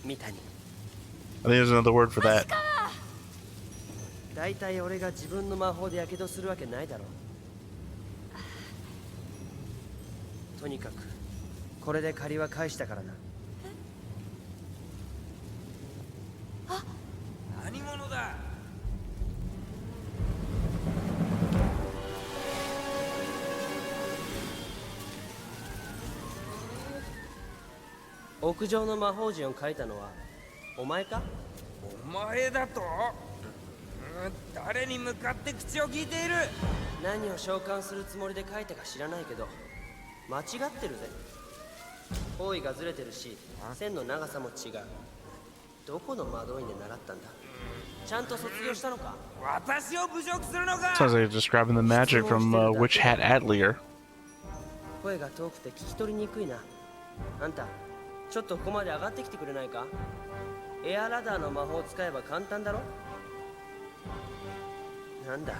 三谷 I think there's another word for that. だいたい俺が自分の魔法でやけどするわけないだろ。とにかくこれで借りは返したからな。何者だ。屋上の魔法陣を書いたのはお前か？お前だと？誰に向かって口を聞いている？何を召喚するつもりで書いたか知らないけど間違ってるぜ。方位がずれてるし線の長さも違う。どこの魔導院で習ったんだ？ちゃんと卒業したのか？私を侮辱するのか？ Sounds like you're describing the magic from Witch Hat Atelier. 声が遠くて聞き取りにくいな。あんたちょっとここまで上がってきてくれないか？エアラダーの魔法を使えば簡単だろ？なんだ、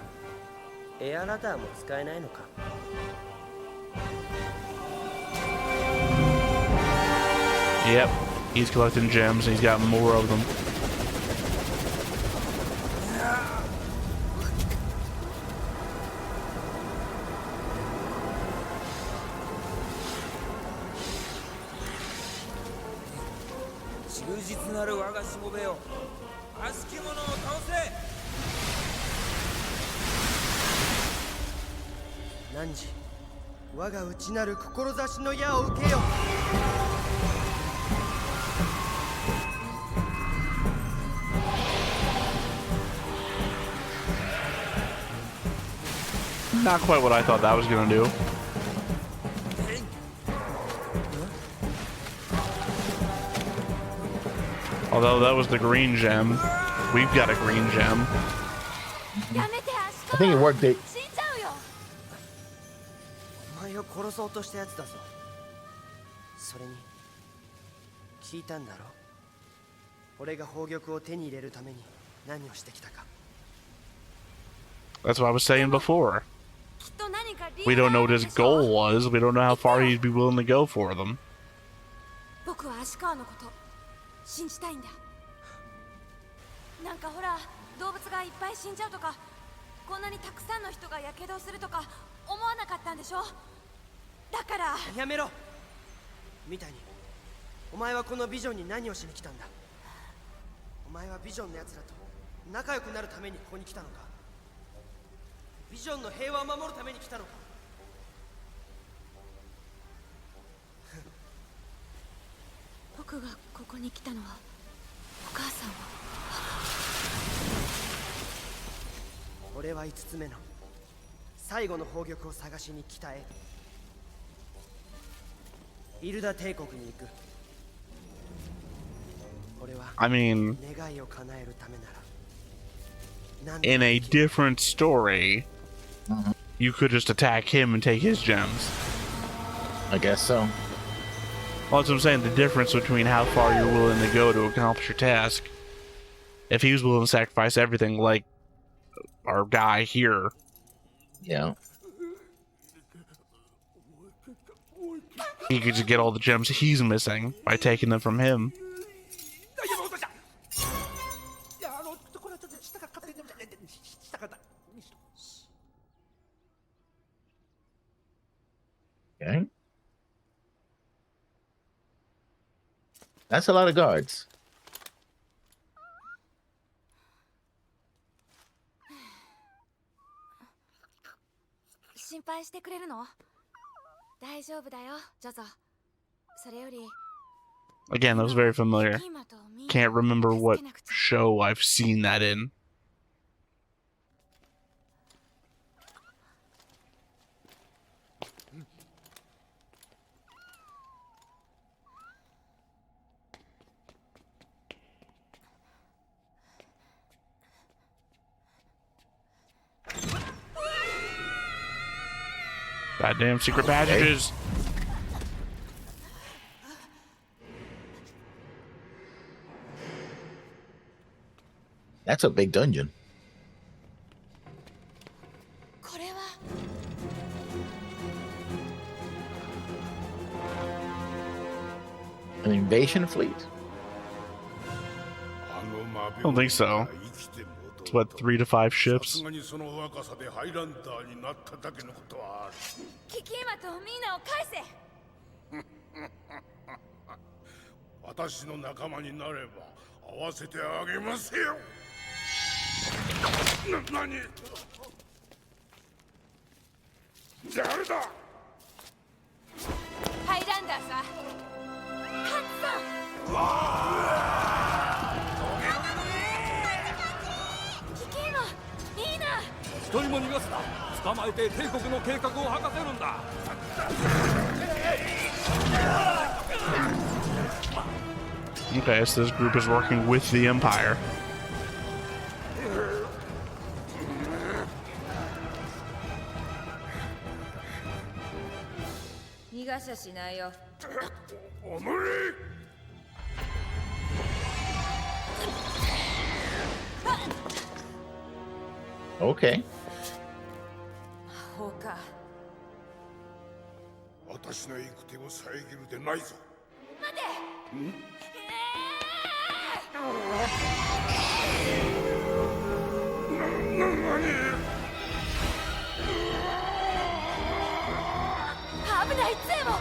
エアラダーも使えないのか。Yep, he's collecting gems and he's got more of them. 忠実なる我がしもべよ、悪しき者を倒せ。汝、我が内なる志の矢を受けよ。Not quite what I thought that was gonna do. Although that was the green gem, we've got a green gem. I think it worked. It. お前を殺そうとしたやつだぞ。それに聞いたんだろ？俺が宝玉を手に入れるために何をしてきたか。 That's what I was saying before. We don't know what his goal was. We don't know how far he'd be willing to go for them. 僕は足川のこと信じたいんだ。なんかほら、動物がいっぱい死んじゃうとか、こんなにたくさんの人がやけどするとか思わなかったんでしょ？だからやめろ。三谷、お前はこのビジョンに何をしに来たんだ？お前はビジョンのやつらと仲良くなるためにここに来たのか？ビジョンの平和を守るために来たのか？僕がここに来たのはお母さんを。俺は5つ目の最後の宝玉を探しに北へ。イルダ帝国に行く。俺は I mean, 願いを叶えるためなら in a different story, you could just attack him and take his gems. I guess so. Well, that's what I'm saying. The difference between how far you're willing to go to accomplish your task. If he was willing to sacrifice everything, like our guy here. Yeah. He could just get all the gems he's missing by taking them from him. Okay. That's a lot of guards. 心配してくれるの？大丈夫だよ、ジョゾ。それより Again, that was very familiar. Can't remember what show I've seen that in. Goddamn secret passages. That's a big dungeon. これは An invasion fleet? I don't think so. It's what, 3 to 5 ships? キキーマとミーナを返せ。私の仲間になれば会わせてあげますよ。何？誰だ？ハイランダーさ。ハッサン。キキーマ、ミーナ。一人も逃がすな。捕まえて帝国の計画を吐かせるんだ。Okay, so this group is working with the Empire. 逃がしゃしないよ。おのれ。Okay. 魔法か。私の行く手を遮るでないぞ。待て。危ないゼモ。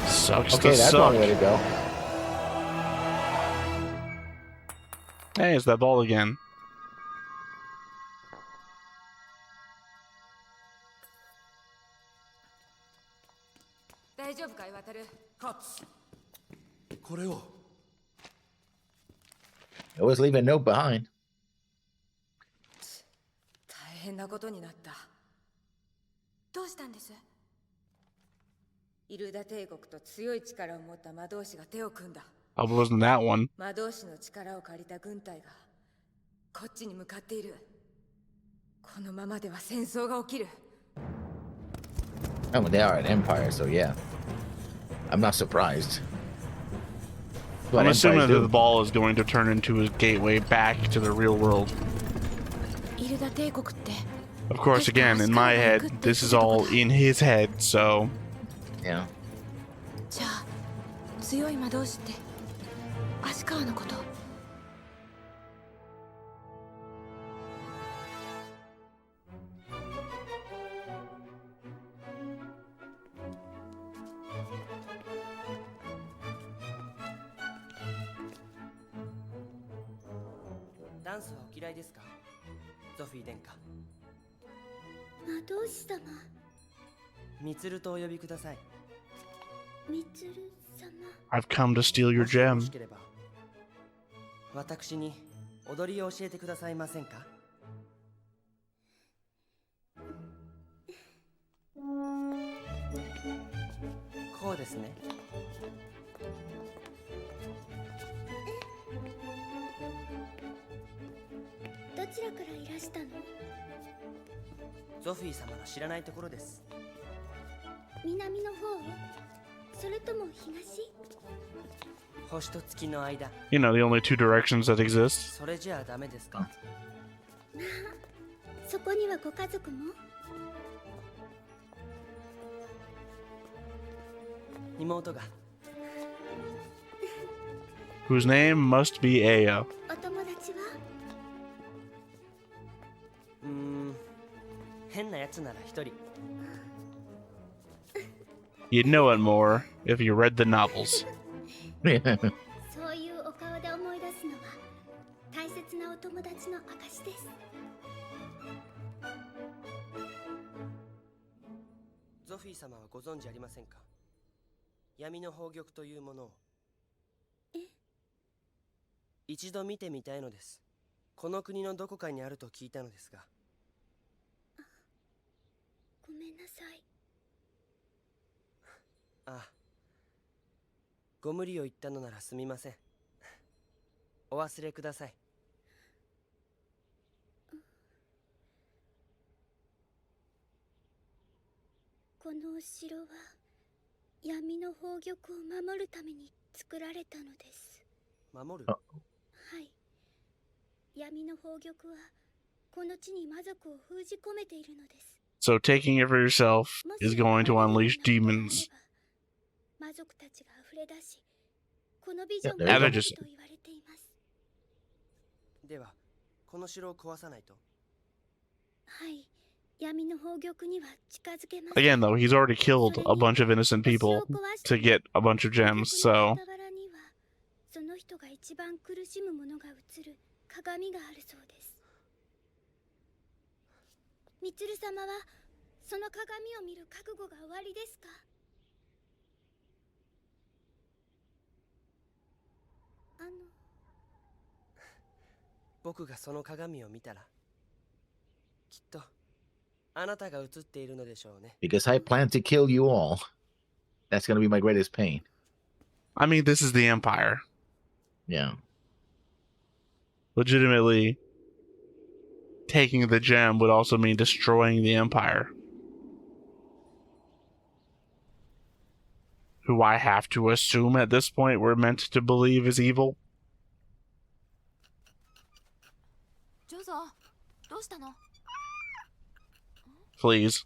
Sucks Okay, to that's suck. one way to go. Hey, it's that ball again. 大丈夫かい、渡る。カツ。これを。Always leave a note behind. 大変なことになった。どうしたんです？イルダ帝国と強い力を持った魔導士が手を組んだ。I wasn't that one. 魔導士の力を借りた軍隊がこっちに向かっている。このままでは戦争が起きる。Oh, they are an empire, so yeah. I'm not surprised. I'm assuming that the ball is going to turn into a gateway back to the real world. イルダ帝国って。Of course, again, in my head, this is all in his head, so... Yeah. じゃあ、強い魔導士って足川のこと。ダンスはお嫌いですか、ゾフィー殿下。魔導士様。ミツルとお呼びください。ミツル様。I've come to steal your もしよろ gem. しければ私に踊りを教えてくださいませんか。こうですね。どちらからいらしたの？ゾフィー様の知らないところです。南の方？それとも東？星と月の間。You know, the only two directions that exist. それじゃあダメですか。まあ、そこにはご家族も？妹が。Whose name must be Aya. お友達は？変なやつなら一人。You'd know it more if you read the novels. そういうお顔で思い出すのは大切なお友達の証です。ゾフィー様はご存知ありませんか。闇の宝玉というものを。一度見てみたいのです。この国のどこかにあると聞いたのですが。ごめんなさい。ああ、ご無理を言ったのならすみません。お忘れください。このお城は闇の宝玉を守るために作られたのです。守る？はい。闇の宝玉はこの地に魔族を封じ込めているのです。So taking it for yourself is going to unleash demons. 魔族たちが溢れ出し、このビジョン Yeah, が there you 叶 go. うと言われています。ではこの城を壊さないと。はい、闇の宝玉には近づけます。 Again, though, he's already killed a bunch of innocent people to get a bunch of gems, so... その人が一番苦しむものが映る鏡があるそうです。みつる様はその鏡を見る覚悟がおありですか？僕がその鏡を見たらきっとあなたが映っているのでしょうね。 Because I plan to kill you all. That's going to be my greatest pain. I mean, this is the Empire. Yeah. Legitimately, taking the gem would also mean destroying the Empire. Who I have to assume at this point we're meant to believe is evil. ジョゾ、どうしたの？ Please.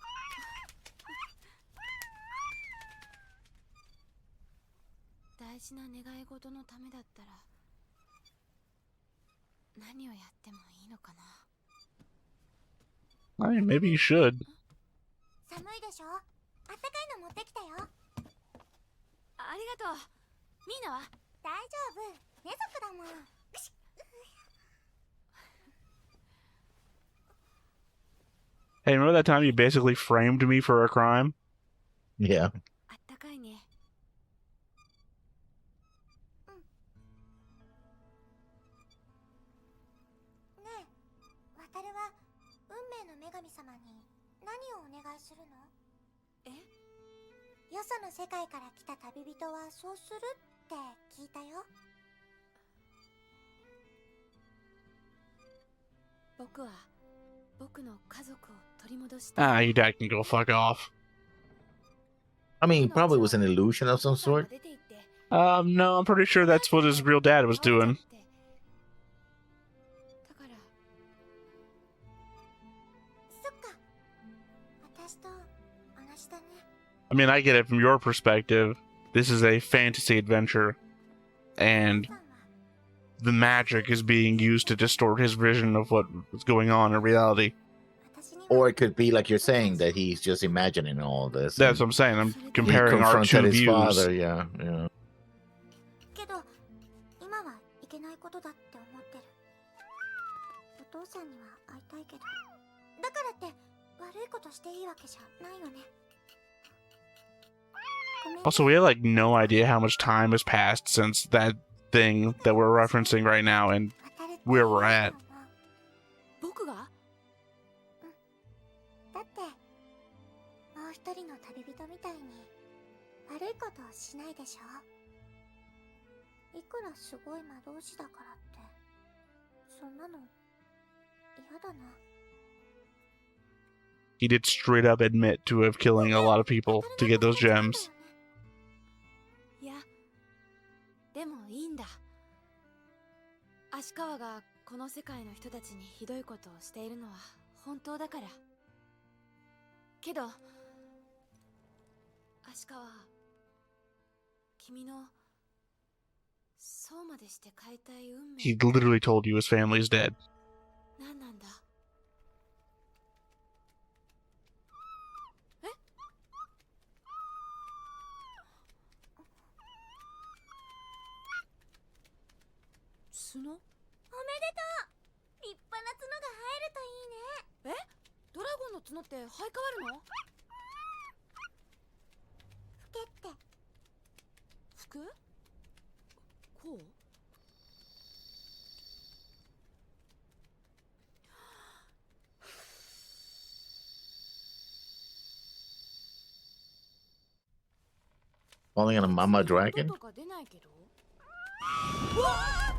大事な願い事のためだったら何をやってもいいのかな。 I mean, maybe you should. 寒いでしょ？あったかいの持ってきたよ。ありがとう。ミーナは？大丈夫。寝族だもん。 Hey, remember that time you basically framed me for a crime? Yeah. あったかいね。ねえ、渡るは運命の女神様に何をお願いするの？え？よその世界から来た旅人はそうするって聞いたよ。僕は僕の家族を取り戻した。 Ah, your dad can go fuck off. I mean, probably was an illusion of some sort. No, I'm pretty sure that's what his real dad was doing. I mean, I get it from your perspective. This is a fantasy adventure, and the magic is being used to distort his vision of what was going on in reality. Or it could be like you're saying that he's just imagining all this. That's what I'm saying. I'm He comparing our confronted two his views. father, yeah, yeah. けど今はいけないことだって思ってる。お父さんには会いたいけど、だからって悪いことしていいわけじゃないよね。 Also, we have like no idea how much time has passed since that thing that we're referencing right now and where we're at. 僕が？だってもう一人の旅人みたいに悪いことをしないでしょ。いくらすごい魔導士だからってそんなの嫌だな。 He did straight up admit to have killing a lot of people to get those gems. いや、でもいいんだ。足川がこの世界の人たちにひどいことをしているのは本当だから。けど、足川、君のそうまでして変えたい運命。 He literally told you his family's dead. 何なんだ？角？おめでとう！立派な角が生えるといいね。え？ドラゴンの角って生え変わるの？ふけって。服？こう？ Falling on a mama dragon? 音とか出ないけど。うわー！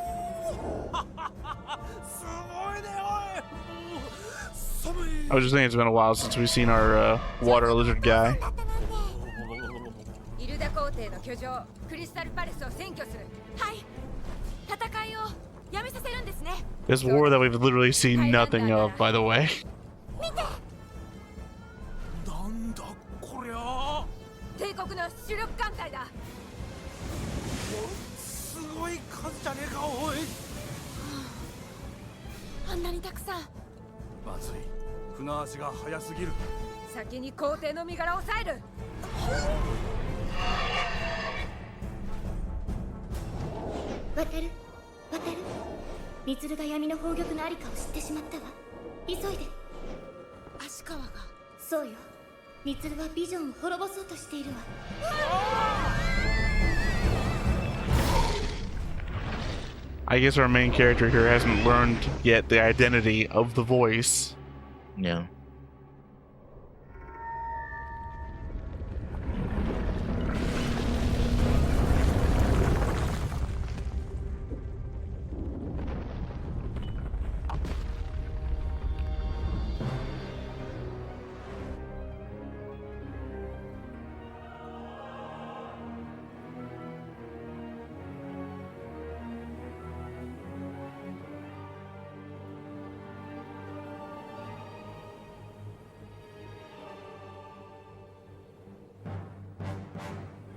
お I was just thinking it's been a while since we've seen our water lizard guy. イルダ皇帝の居城クリスタルパレスを占拠する。はい。戦いをやめさせるんですね。 This war that we've literally seen nothing of, by the way. なんだこりゃ。帝国の主力艦隊だ。すごい数じゃねえかおい。あんなにたくさん。まずい。船足が速すぎる。先に皇帝の身柄を押さえる。渡るみつるが闇の宝玉のありかを知ってしまったわ。急いで。足川が。そうよ。みつるはビジョンを滅ぼそうとしているわ。I guess our main character here hasn't learned yet the identity of the voice. Yeah.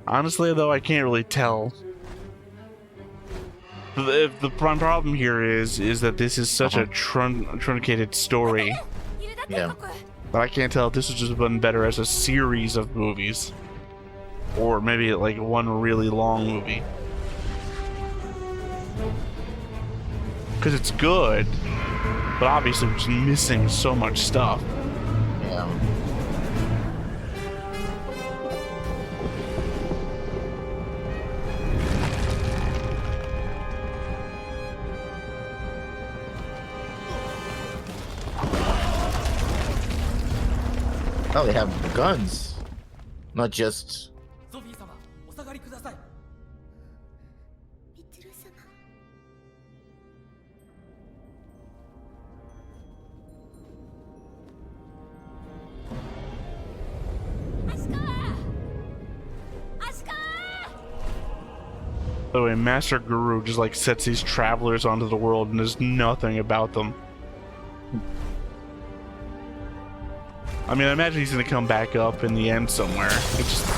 Honestly, though, I can't really tell. The prime problem here is that this is such a truncated story. Yeah. But I can't tell if this would just been better as a series of movies. Or maybe like one really long movie. Because it's good, but obviously we're just missing so much stuff. Yeah. Oh, they have guns, not just. ソフィー様、お下がりください。みつる様。By the way, Master Guru just like sets these travelers onto the world and there's nothing about them. I mean, I imagine he's gonna come back up in the end somewhere. It's just...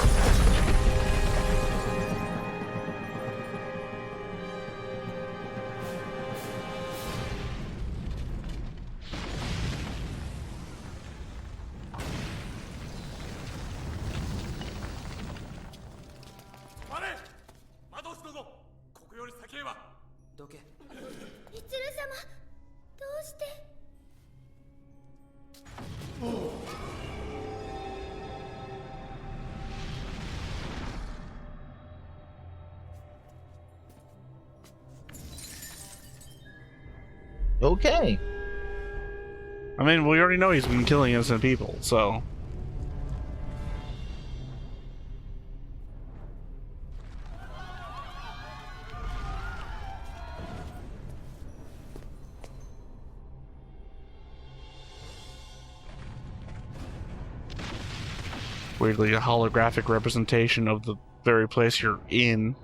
Okay. I mean, we already know he's been killing innocent people, so... Weirdly, a holographic representation of the very place you're in.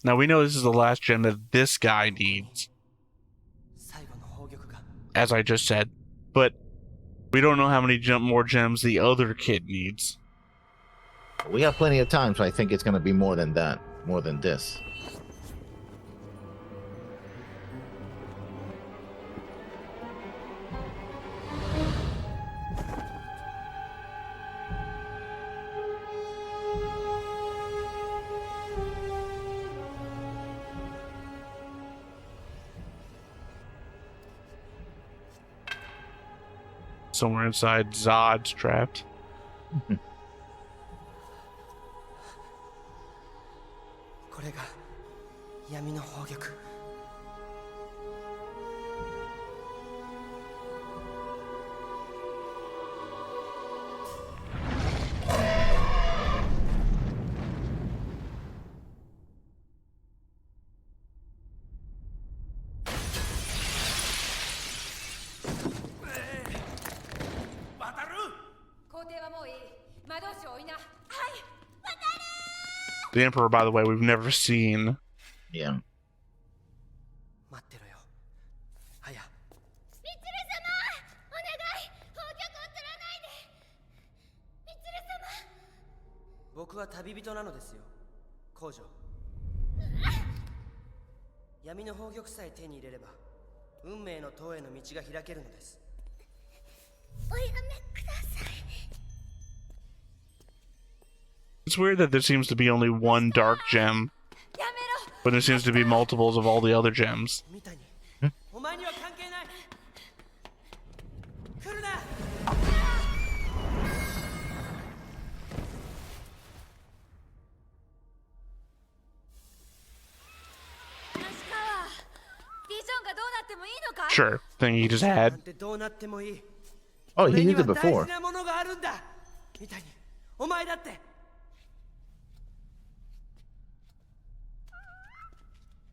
Now we know this is the last gem that this guy needs, as I just said, but we don't know how many more gems the other kid needs. We have plenty of time, so I think it's going to be more than that, more than this. Somewhere inside, Zod's trapped. これが闇の宝玉。The Emperor, by the way, we've never seen. Yeah. 待ってろよ。はや。みつる様、お願い、宝玉を取らないで。みつる様。僕は旅人なのですよ、皇女。闇の宝玉さえ手に入れれば、運命の塔への道が開けるのです。おやめください。 It's weird that there seems to be only one dark gem, but there seems to be multiples of all the other gems. お前には関係ない。来るな。Sure, thing he just had. どうなってもいい。 Oh, he used it 大 before. 事なものがあるんだ。みたいに、お前だって。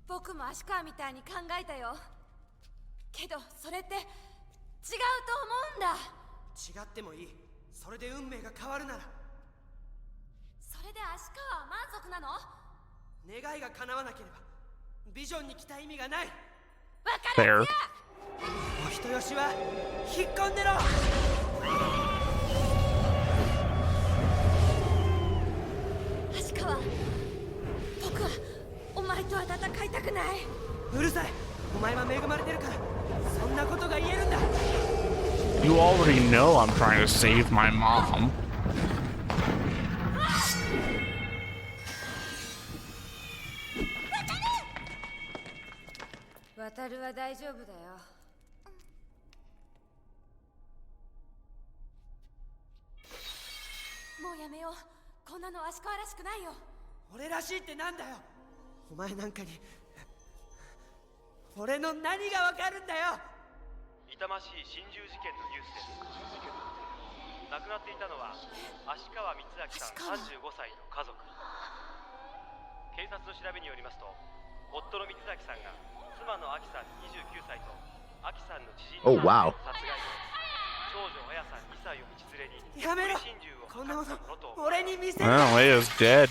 僕も足川みたいに考えたよ。けどそれって違うと思うんだ。違ってもいい。それで運命が変わるなら。それで足川は満足なの？願いが叶わなければビジョンに来た意味がない。わかる。お人よしは引っ込んでろ。足川、僕はお前とは戦いたくない。うるさい。お前は恵まれてるからそんなことが言えるんだ。 You already know I'm trying to save my mom. 渡るは大丈夫だよ。もうやめよう。こんなの足川らしくないよ。俺らしいってなんだよ。お前なんかに俺の何がわかるんだよ。痛ましい心中事件のニュースです。亡くなっていたのは足川光明さん35歳の家族。警察の調べによりますと、夫の光明さんが妻の亜希さん29歳と亜希さんの知人の男性を殺害し、長女綾さん2歳を道連れにやめろ。心中をこんなもの俺に見せる。 Oh, Leia's dead.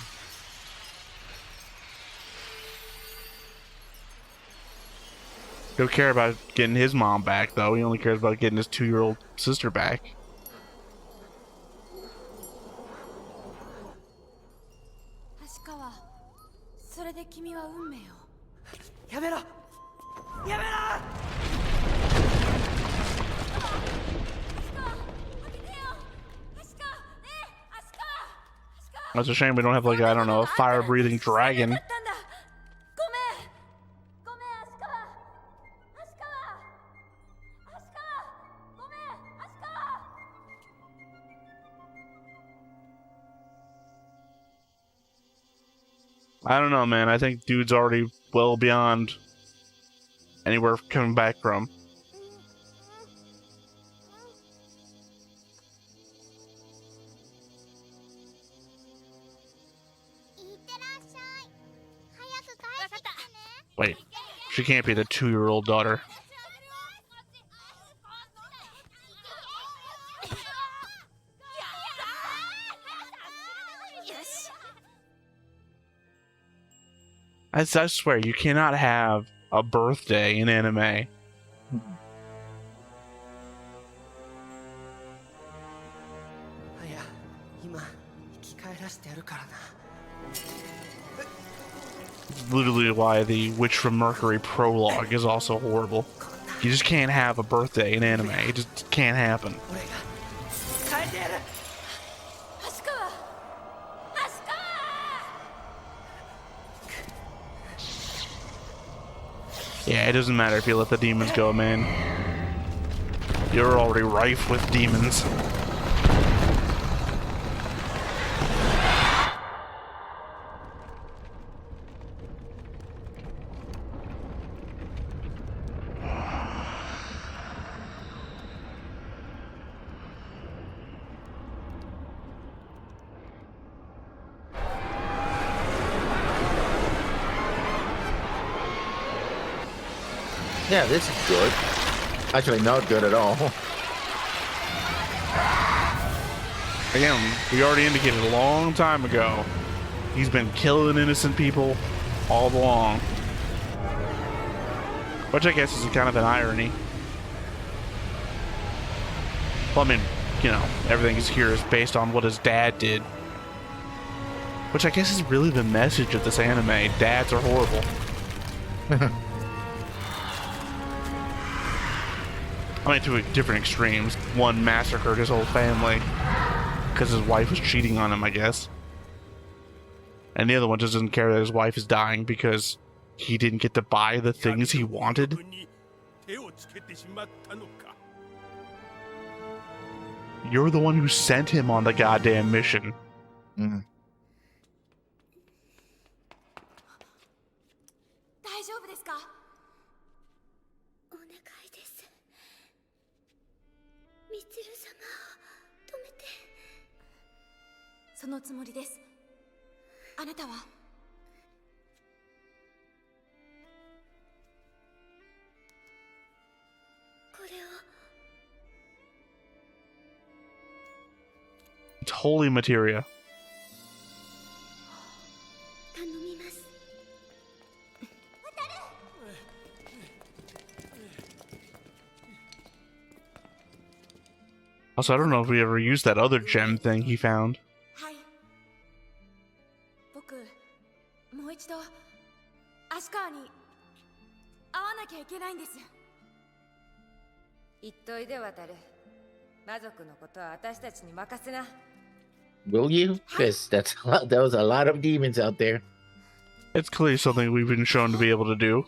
He'll care about getting his mom back, though. He only cares about getting his 2-year-old sister back. 足川、それで君は運命を。やめろ。やめろ。 That's a shame we don't have, like, I don't know, a fire-breathing dragon. I don't know, man. I think dude's already well beyond anywhere coming back from. Wait, she can't be the 2-year-old daughter. I swear, you cannot have a birthday in anime. はや、今生き返らせてやるからな。 Literally why the Witch from Mercury prologue is also horrible. You just can't have a birthday in anime. It just can't happen. Yeah, it doesn't matter if you let the demons go, man. You're already rife with demons. Yeah, this is good. Actually, not good at all. Again, we already indicated a long time ago, he's been killing innocent people all along. Which I guess is kind of an irony. Well, I mean, you know, everything here is based on what his dad did. Which I guess is really the message of this anime. Dads are horrible. I mean, to different extremes. One massacred his whole family because his wife was cheating on him, I guess. And the other one just doesn't care that his wife is dying because he didn't get to buy the things he wanted. You're the one who sent him on the goddamn mission. Mm. 大丈夫ですか？お願いです。みつる様を止めて。そのつもりです。あなたは？これを。 It's holy materia. 頼みます。 Also, I don't know if we ever used that other gem thing he found. はい。僕、もう一度足川に会わなきゃいけないんです。言っといで渡る。魔族のことは私たちに任せな。Will you? Because there was a lot of demons out there. It's clearly something we've been shown to be able to do.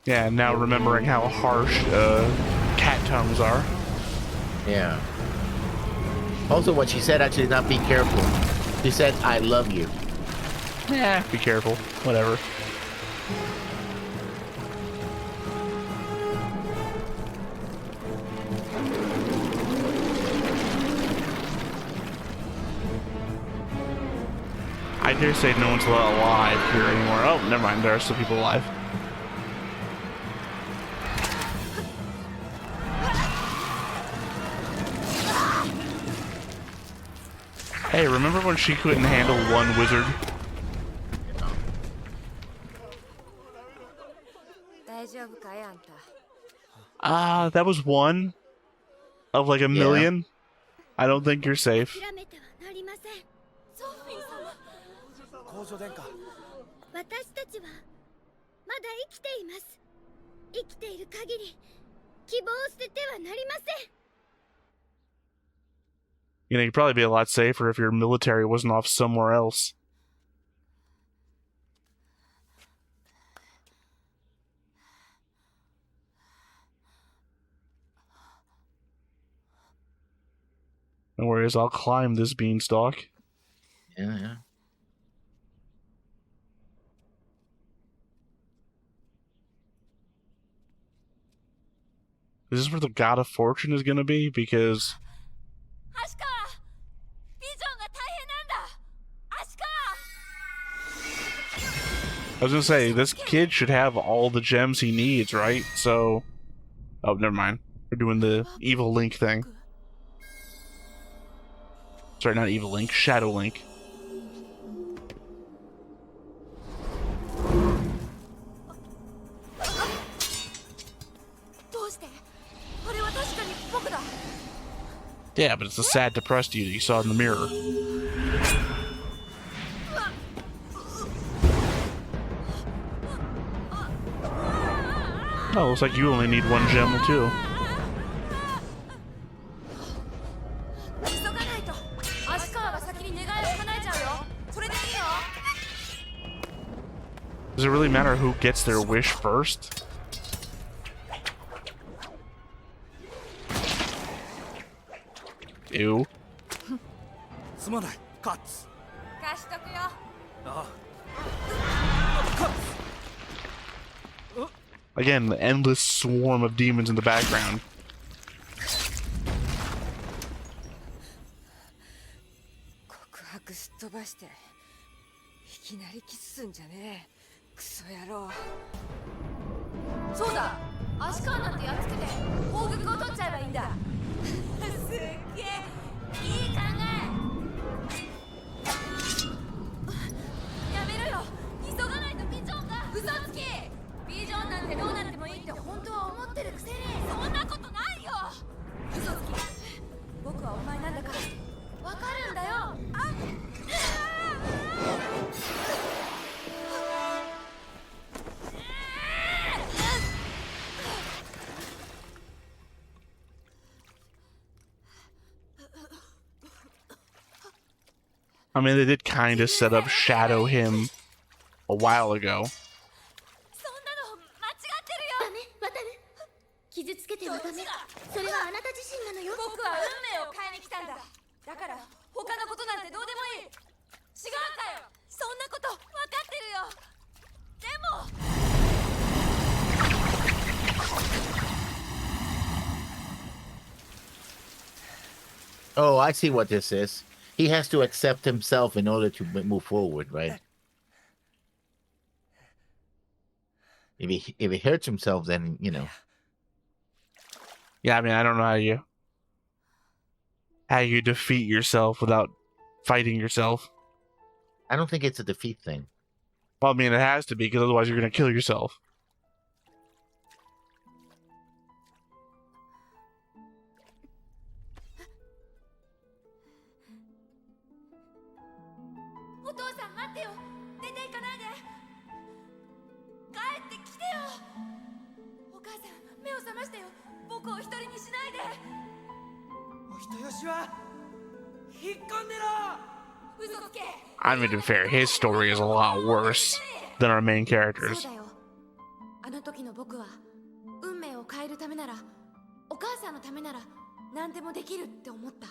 Yeah, now remembering how harsh cat tongues are. Yeah. Also, what she said actually not be careful. She said, "I love you." Yeah, be careful. Whatever. I dare say no one's alive here anymore. Oh, never mind. There are still people alive. Hey, remember when she couldn't handle one wizard? That was one of like a million. I don't think you're safe. 私たちはまだ生きています。生きている限り希望を捨ててはなりません。 You know, you'd probably be a lot safer if your military wasn't off somewhere else. No worries, I'll climb this beanstalk. Yeah. Is this where the God of Fortune is gonna be? Because... I was gonna say, this kid should have all the gems he needs, right? So... Oh, never mind. We're doing the Evil Link thing. Sorry, not Evil Link, Shadow Link. Yeah, but it's the sad, depressed you that you saw in the mirror. Oh, looks like you only need one gem too. Does it really matter who gets their wish first? Ew. Again, the endless swarm of demons in the background. そうだ、足川なんてやっつけて砲撃を取っちゃえばいいんだ。すっげえいい考え。やめろよ、急がないとビジョンが。嘘つき、ビジョンなんてどうなってもいいって本当は思ってるくせに。そんなことないよ。嘘つき、僕はお前なんだからわかるんだよ。I mean, they did kind of set up Shadow him a while ago. そんなの間違ってるよ。ダメ、渡る。傷つけてはダメ。それはあなた自身なのよ。僕は運命を変えに来たんだ。だから他のことなんてどうでもいい。違うかよ。そんなこと分かってるよ。でも。Oh, I see what this is. He has to accept himself in order to move forward, right? If he hurts himself, then, you know. Yeah, I mean, I don't know how you defeat yourself without fighting yourself. I don't think it's a defeat thing. Well, I mean, it has to be, because otherwise you're going to kill yourself. お父さん待ってよ。出て行かないで。帰ってきてよ。お母さん目を覚ましてよ。僕を一人にしないで。お人よしは引っ込んでろ。嘘つけ。 I mean, to be fair, his story is a lot worse than our main characters. そうだよ。あの時の僕は運命を変えるためなら、お母さんのためなら何でもできるって思った。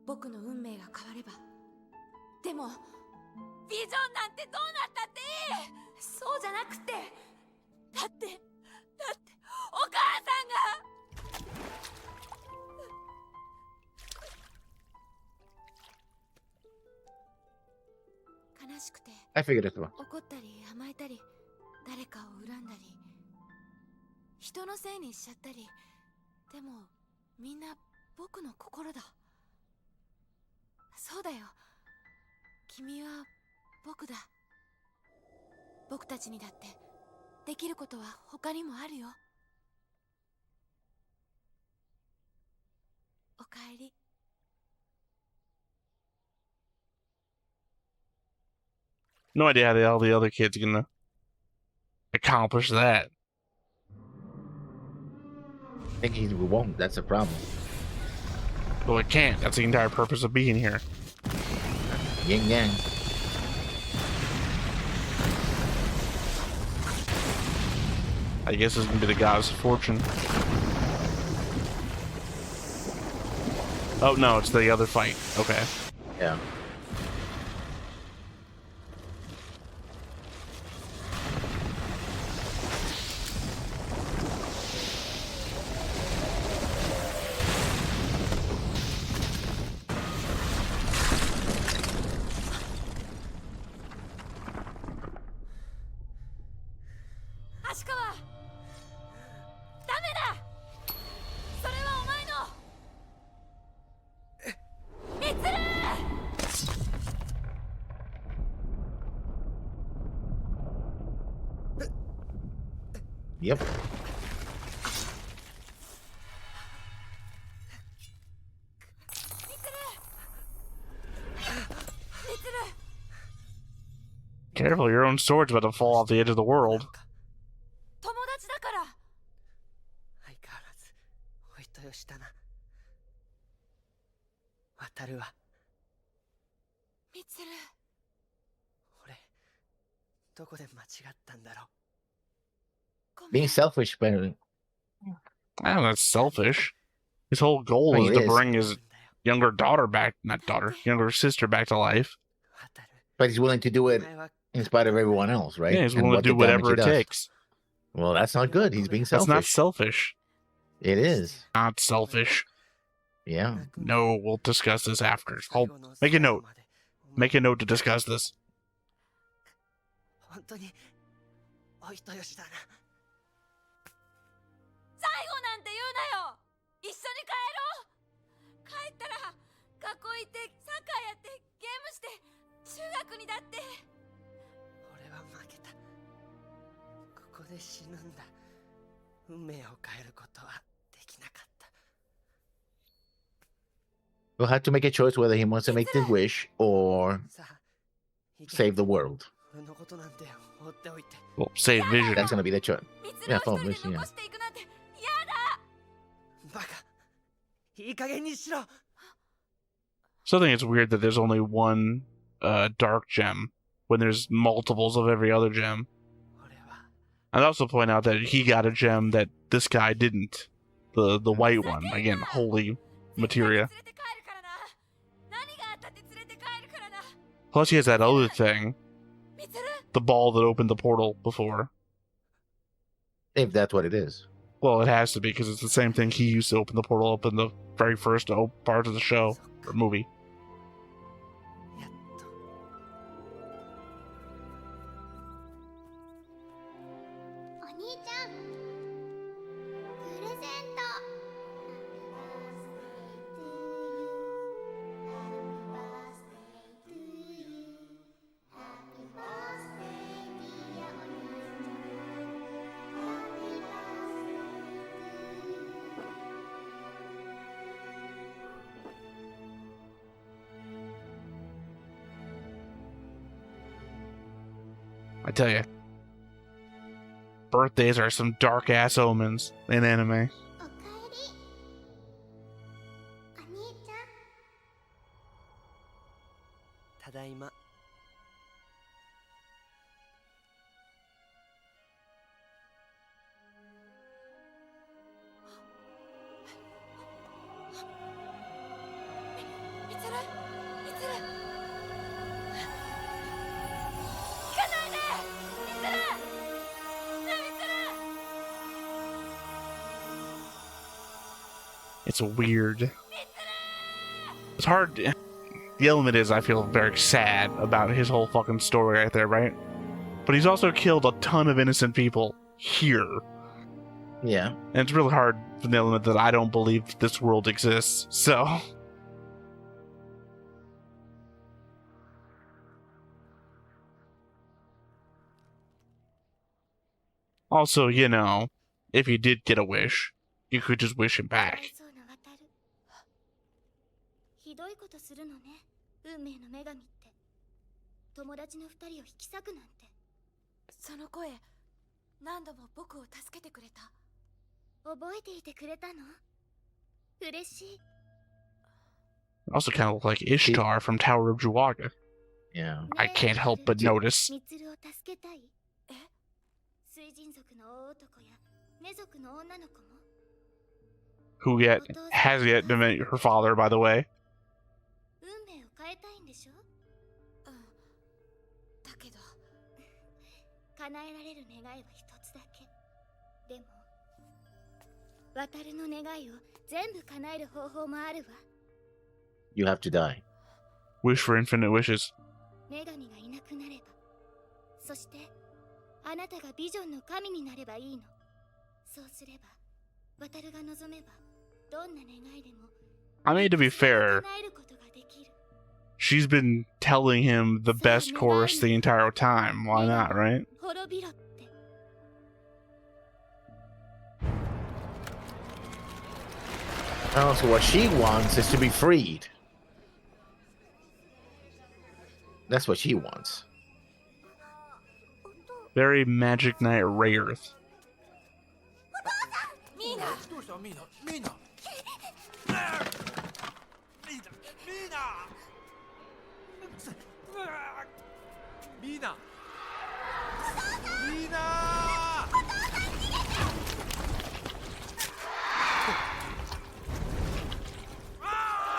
僕の運命が変われば。でもビジョンなんてどうなったっていい。そうじゃなくて、だってお母さんが。悲しくて I figured it out. 怒ったり甘えたり、誰かを恨んだり、人のせいにしちゃったり。でもみんな僕の心だ。そうだよ、君は僕だ。僕たちにだってできることは他にもあるよ。おかえり。No idea how all the other kids are gonna accomplish that. I think he won't. That's the problem. Well, it can't. That's the entire purpose of being here. Yin yang. I guess it's gonna be the goddess of fortune. Oh no, it's the other fight. Okay. Yeah. Yep. Careful, your own sword's about to fall off the edge of the world. 友達だから。相変わらずお人よしだな。渡るわ。みつる。俺どこで間違ったんだろう。 Being selfish, but I don't know, that's selfish. His whole goal is to bring his younger daughter back, not daughter, younger sister back to life. But he's willing to do it in spite of everyone else, right? Yeah, he's And willing to do the damage whatever he it does. takes. Well, that's not good. He's being selfish. That's not selfish. It is. Not selfish. Yeah. No, we'll discuss this after. Make a note. Make a note to discuss this. 本当にお人よしだな。なんて言うなよ。一緒に帰ろう。帰ったら学校行ってサッカーやってゲームして中学にだって。俺は負けた。ここで死ぬんだ。運命を変えることはできなかった。We'll have to make a choice whether he wants to make the wish or save the world. 俺のことなんて放っておいて。 Well, save Vision. That's gonna be the choice. Yeah, follow Vision, yeah. バカ。いい加減にしろ。 So I think it's weird that there's only one dark gem when there's multiples of every other gem. I'd also point out that he got a gem that this guy didn't. The white one. Again, holy materia. Plus he has that other thing. The ball that opened the portal before. If that's what it is. Well, it has to be, because it's the same thing he used to open the portal up in the very first part of the show, or movie. お兄ちゃん、プレゼント。I tell you, birthdays are some dark ass omens in anime. ただいま。みつる、みつる。It's weird. It's hard. The element is, I feel very sad about his whole fucking story right there, right? But he's also killed a ton of innocent people here. Yeah. And it's really hard for the element that I don't believe this world exists, so. Also, you know, if you did get a wish, you could just wish him back. ひどいことするのね、運命の女神って。友達の二人を引き裂くなんて。その声、何度も僕を助けてくれた。覚えていてくれたの？嬉しい。 Also kind of look like Ishtar from Tower of Juwaga. Yeah. I can't help but notice. ミツルを助けたい？え？水人族の大男やネ族の女の子も？ Who has yet to meet her father, by the way. 運命を変えたいんでしょ？うん。だけど叶えられる願いは一つだけ。でも渡るの願いを全部叶える方法もあるわ。You have to die. Wish for infinite wishes. 女神がいなくなれば、そしてあなたがビジョンの神になればいいの。そうすれば渡るが望めばどんな願いでも I mean, to be fair, she's been telling him the best chorus the entire time. Why not, right? Oh, so what she wants is to be freed. That's what she wants. Very Magic Knight Rayearth.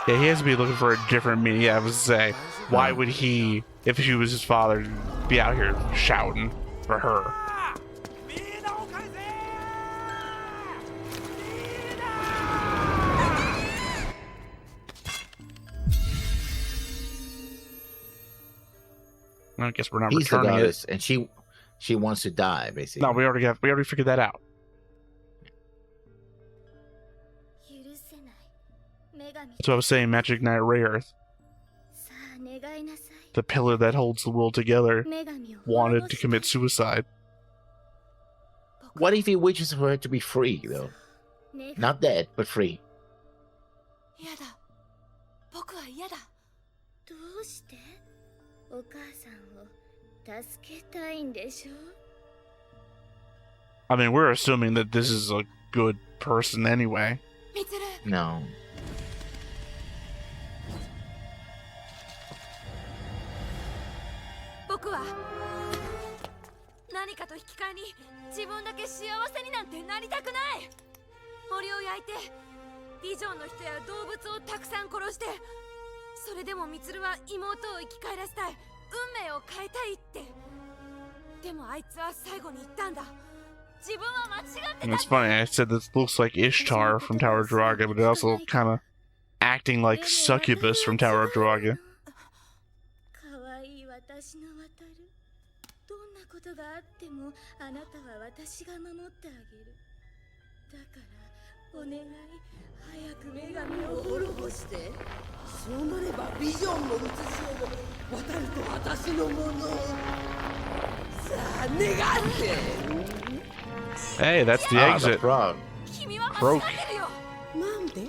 Yeah, he has to be looking for a different meaning. Yeah, I was to say, why would he, if she was his father, be out here shouting for her? I guess we're not He's the returning goddess, it. and she wants to die, basically. No, we already figured that out. That's what I was saying, Magic Knight Ray Earth. The pillar that holds the world together wanted to commit suicide. What if he wishes for her to be free, though? Not dead, but free. 嫌だ。僕は嫌だ。どうしてお母さんを助けたいんでしょ I mean, we're assuming that this is a good person anyway. No. 僕は何かと引き換えに自分だけ幸せになんてなりたくない。森を焼いてビジョンの人や動物をたくさん殺して、それでもミツルは妹を生き返らせたい、運命を変えたいって。でもあいつは最後に言ったんだ。自分は間違ってた。 And it's funny, I said this looks like Ishtar from Tower of Draga, but it also kind of acting like Succubus from Tower of Draga. 可愛い私の渡る。どんなことがあってもあなたは私が守ってあげる。だからお願い、早く女神を滅ぼして。そうなればビジョンも映しよう。渡ると私のもの。さあ願って。 Hey, that's the exit. Frog. Broke. なんで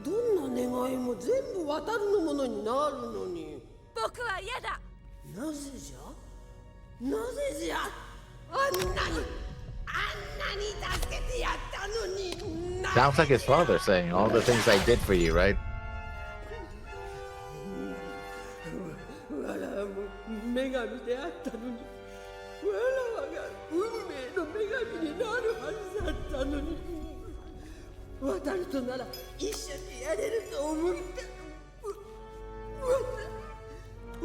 どんな願いも全部渡るのものになるのに。僕は嫌だ。なぜじゃなぜじゃあんなに助けてやったのに。 Sounds like his father saying all the things I did for you, right? わらわも女神であったのに。わらわが運命の女神になるはずだったのに。渡るとなら一緒にやれると思った。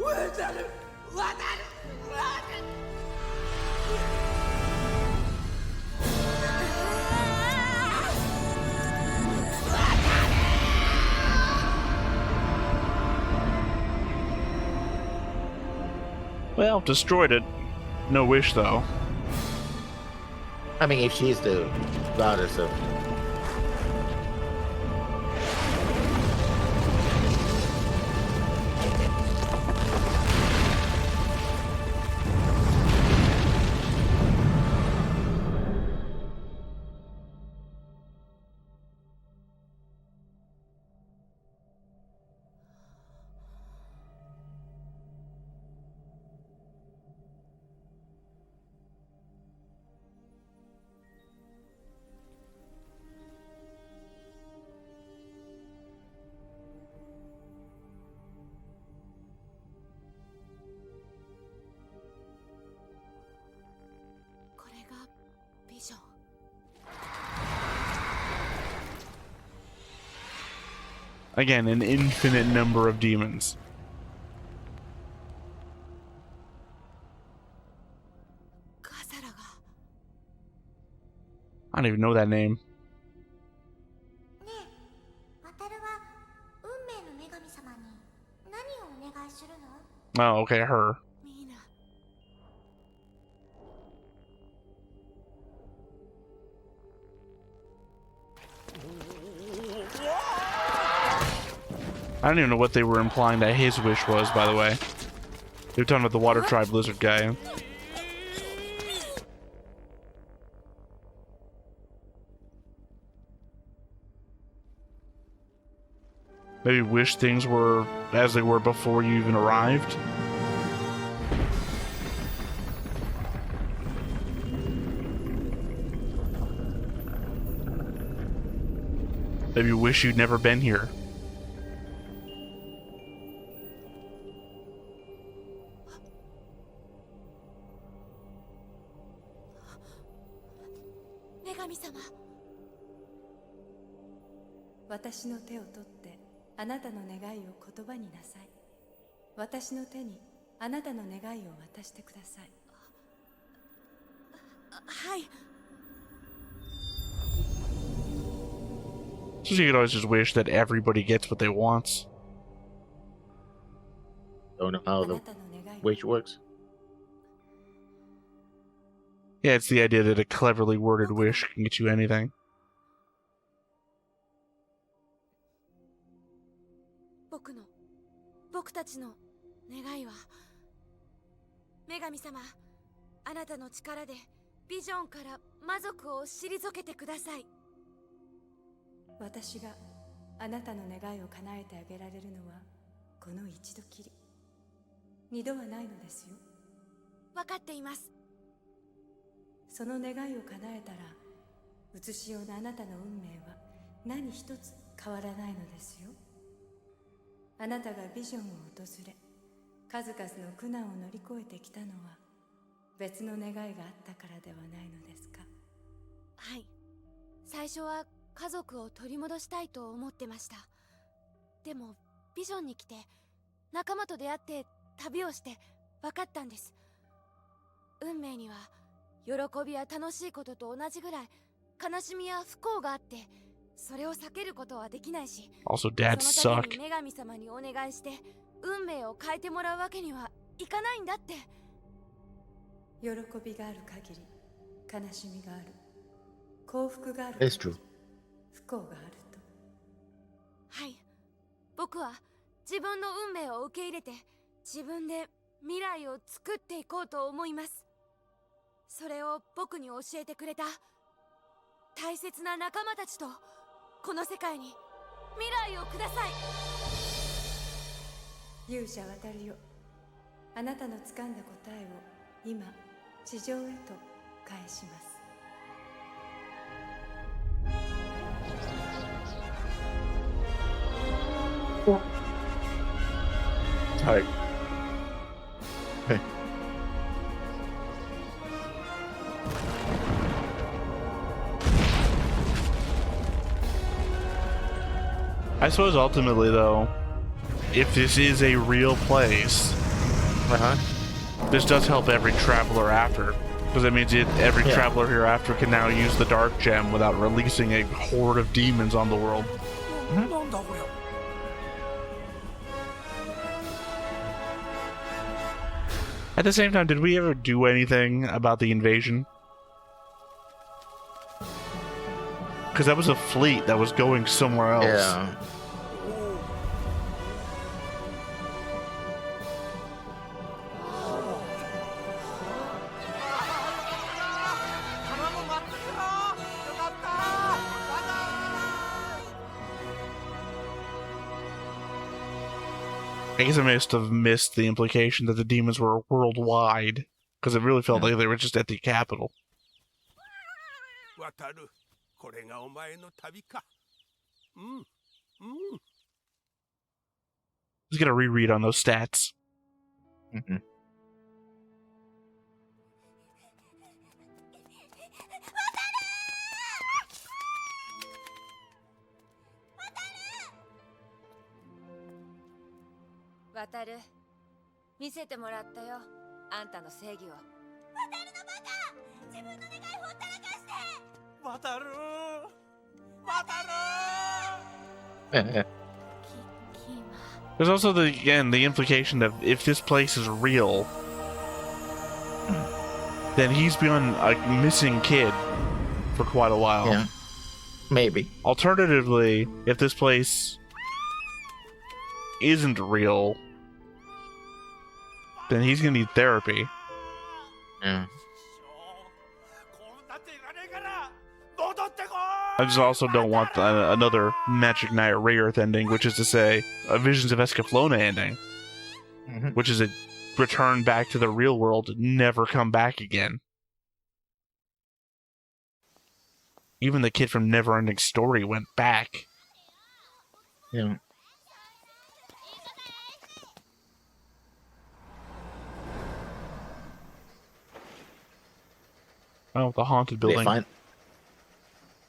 渡る。Well, destroyed it. No wish, though. I mean, if she's the goddess of... Again, an infinite number of demons. I don't even know that name. Oh, okay, her. I don't even know what they were implying that his wish was, by the way. They were talking about the Water Tribe lizard guy. Maybe wish things were as they were before you even arrived. Maybe wish you'd never been here. So you could always just wish that everybody gets what they want. Don't know how the wish works. Yeah, it's the idea that a cleverly worded wish can get you anything. 僕たちの願いは、女神様、あなたの力でビジョンから魔族を退けてください。私があなたの願いを叶えてあげられるのはこの一度きり、二度はないのですよ。分かっています。その願いを叶えたら、写しようのあなたの運命は何一つ変わらないのですよ。あなたがビジョンを訪れ、数々の苦難を乗り越えてきたのは別の願いがあったからではないのですか？はい、最初は家族を取り戻したいと思ってました。でもビジョンに来て仲間と出会って旅をして分かったんです。運命には喜びや楽しいことと同じぐらい悲しみや不幸があって、それを避けることはできないし、 Also, dads そのた suck. めに女神様にお願いして運命を変えてもらうわけにはいかないんだって。喜びがある限り悲しみがある、幸福がある It's 限 true. り不幸があると。はい、僕は自分の運命を受け入れて自分で未来を作っていこうと思います。それを僕に教えてくれた大切な仲間たちとこの世界に未来をください。勇者渡るよ、あなたの掴んだ答えを今地上へと返します。はい。I suppose ultimately, though, if this is a real place, this does help every traveler after. Because that means every traveler hereafter can now use the Dark Gem without releasing a horde of demons on the world. At the same time, did we ever do anything about the invasion? Because that was a fleet that was going somewhere else. Yeah. I guess I must have missed the implication that the demons were worldwide, because it really felt like they were just at the capital. Let's get a reread on those stats. Mm-hmm. Wataru, 見せてもらったよ、あんたの正義を。Wataruのバカ、自分の願いほったらかして。Wataru! There's also the implication that if this place is real, then he's been a missing kid for quite a while. Yeah. Maybe. Alternatively, if this place isn't real, then he's gonna need therapy. Yeah. I just also don't want another Magic Knight Ray-Earth ending, which is to say, a Visions of Escaflowne ending, which is a return back to the real world, never come back again. Even the kid from Neverending Story went back. Yeah. Oh, the haunted building.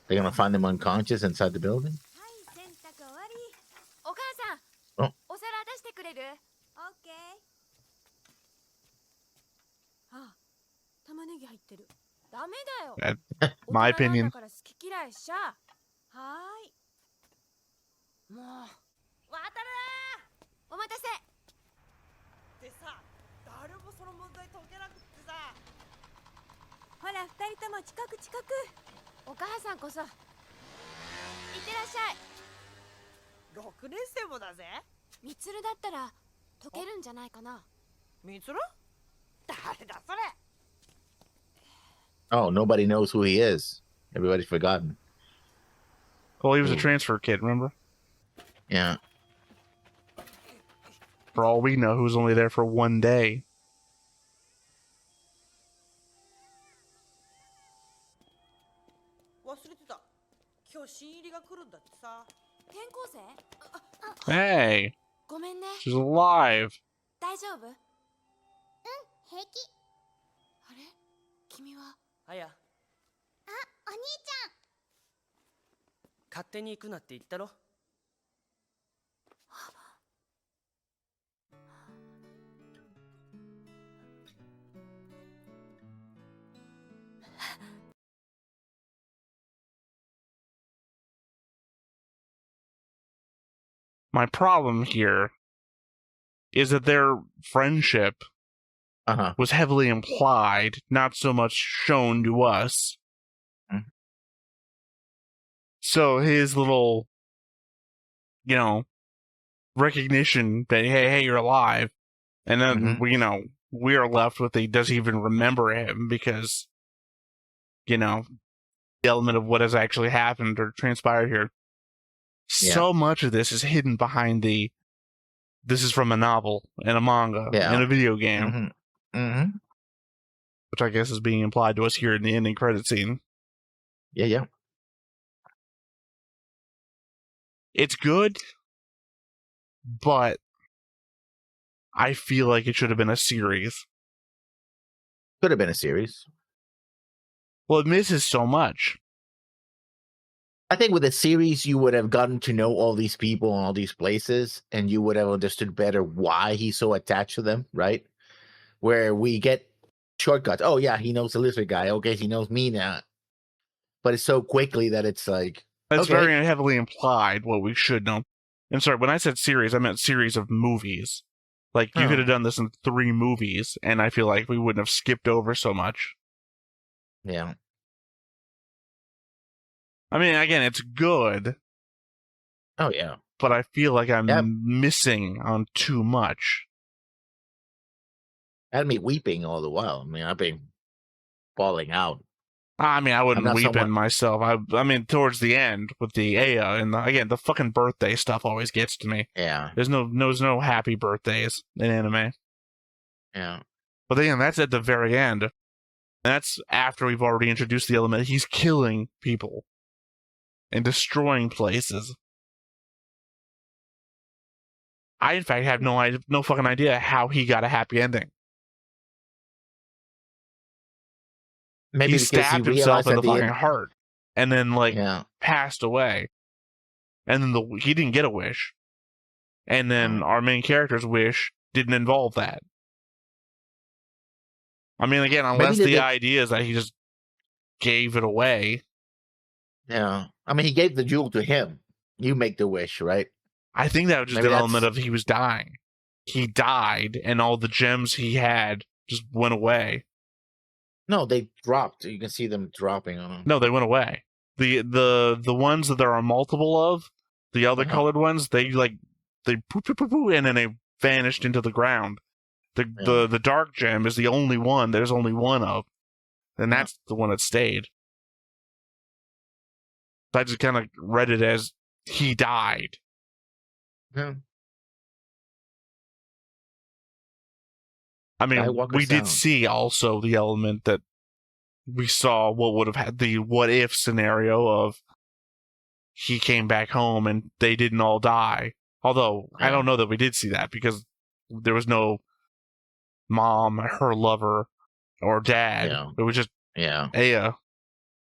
They're gonna find them unconscious inside the building? 洗濯終わり。お母さん、お皿出してくれる？オッケー。あ、玉ねぎ入ってる。ダメだよ。My opinion. だから好き嫌いしちゃ。はーい。もう、渡るな。お待たせ。でさ、誰もその問題解けなくってさ。ほら、二人とも近く近く。お母さんこそ。いってらっしゃい。6年生もだぜ。みつるだったら解けるんじゃないかな。みつる？誰だそれ。 Oh, nobody knows who he is. Everybody's forgotten. Well, he was a Ooh. transfer kid, remember? Yeah. For all we know, he was only there for one day. 忘れてた。今日新入りが来るんだってさ。転校生？ Hey! ごめんね。 She's alive! 大丈夫？平気。あれ？君は？あや、あ、お兄ちゃん。勝手に行くなって言ったろ。My problem here is that their friendship was heavily implied, not so much shown to us. Mm. So his little, recognition that, hey, you're alive, and then, we are left with does he even remember him? Because, the element of what has actually happened or transpired here. Yeah. So much of this is hidden behind this is from a novel and a manga and a video game. Which I guess is being implied to us here in the ending credit scene. Yeah. It's good, but I feel like it should have been a series. Could have been a series. Well, it misses so much. I think with a series, you would have gotten to know all these people and all these places, and you would have understood better why he's so attached to them, right? Where we get shortcuts. Oh, yeah, he knows the lizard guy. Okay, he knows me now. But it's so quickly that it's like... That's okay. very heavily implied what we should know. I'm sorry, when I said series, I meant series of movies. Like, you could have done this in 3 movies, and I feel like we wouldn't have skipped over so much. Yeah. I mean, again, it's good. Oh, yeah. But I feel like I'm missing on too much. Had me weeping all the while. I mean, I've been falling out. I mean, I wouldn't weep in myself. I mean, towards the end with the Aya and again, the fucking birthday stuff always gets to me. Yeah. There's no happy birthdays in anime. Yeah. But again, that's at the very end. That's after we've already introduced the element he's killing people and destroying places. I, in fact, have no fucking idea how he got a happy ending. Maybe he because stabbed he himself realized in at the the fucking end... heart and then, passed away. And then he didn't get a wish. And then our main character's wish didn't involve that. I mean, again, unless the idea is that he just gave it away. Yeah. I mean, he gave the jewel to him. You make the wish, right? I think that was just an element of he was dying. He died, and all the gems he had just went away. No, they dropped. You can see them dropping on him. No, they went away. The ones that there are multiple of, the other colored ones, they poof, poof, poof, poof, and then they vanished into the ground. The dark gem is the only one there's only one of. And that's the one that stayed. I just kind of read it as he died. Yeah. I mean, we did see also the element that we saw what would have had the what if scenario of he came back home and they didn't all die. Although, I don't know that we did see that because there was no mom, her lover, or dad. Yeah. It was just Yeah. Aya.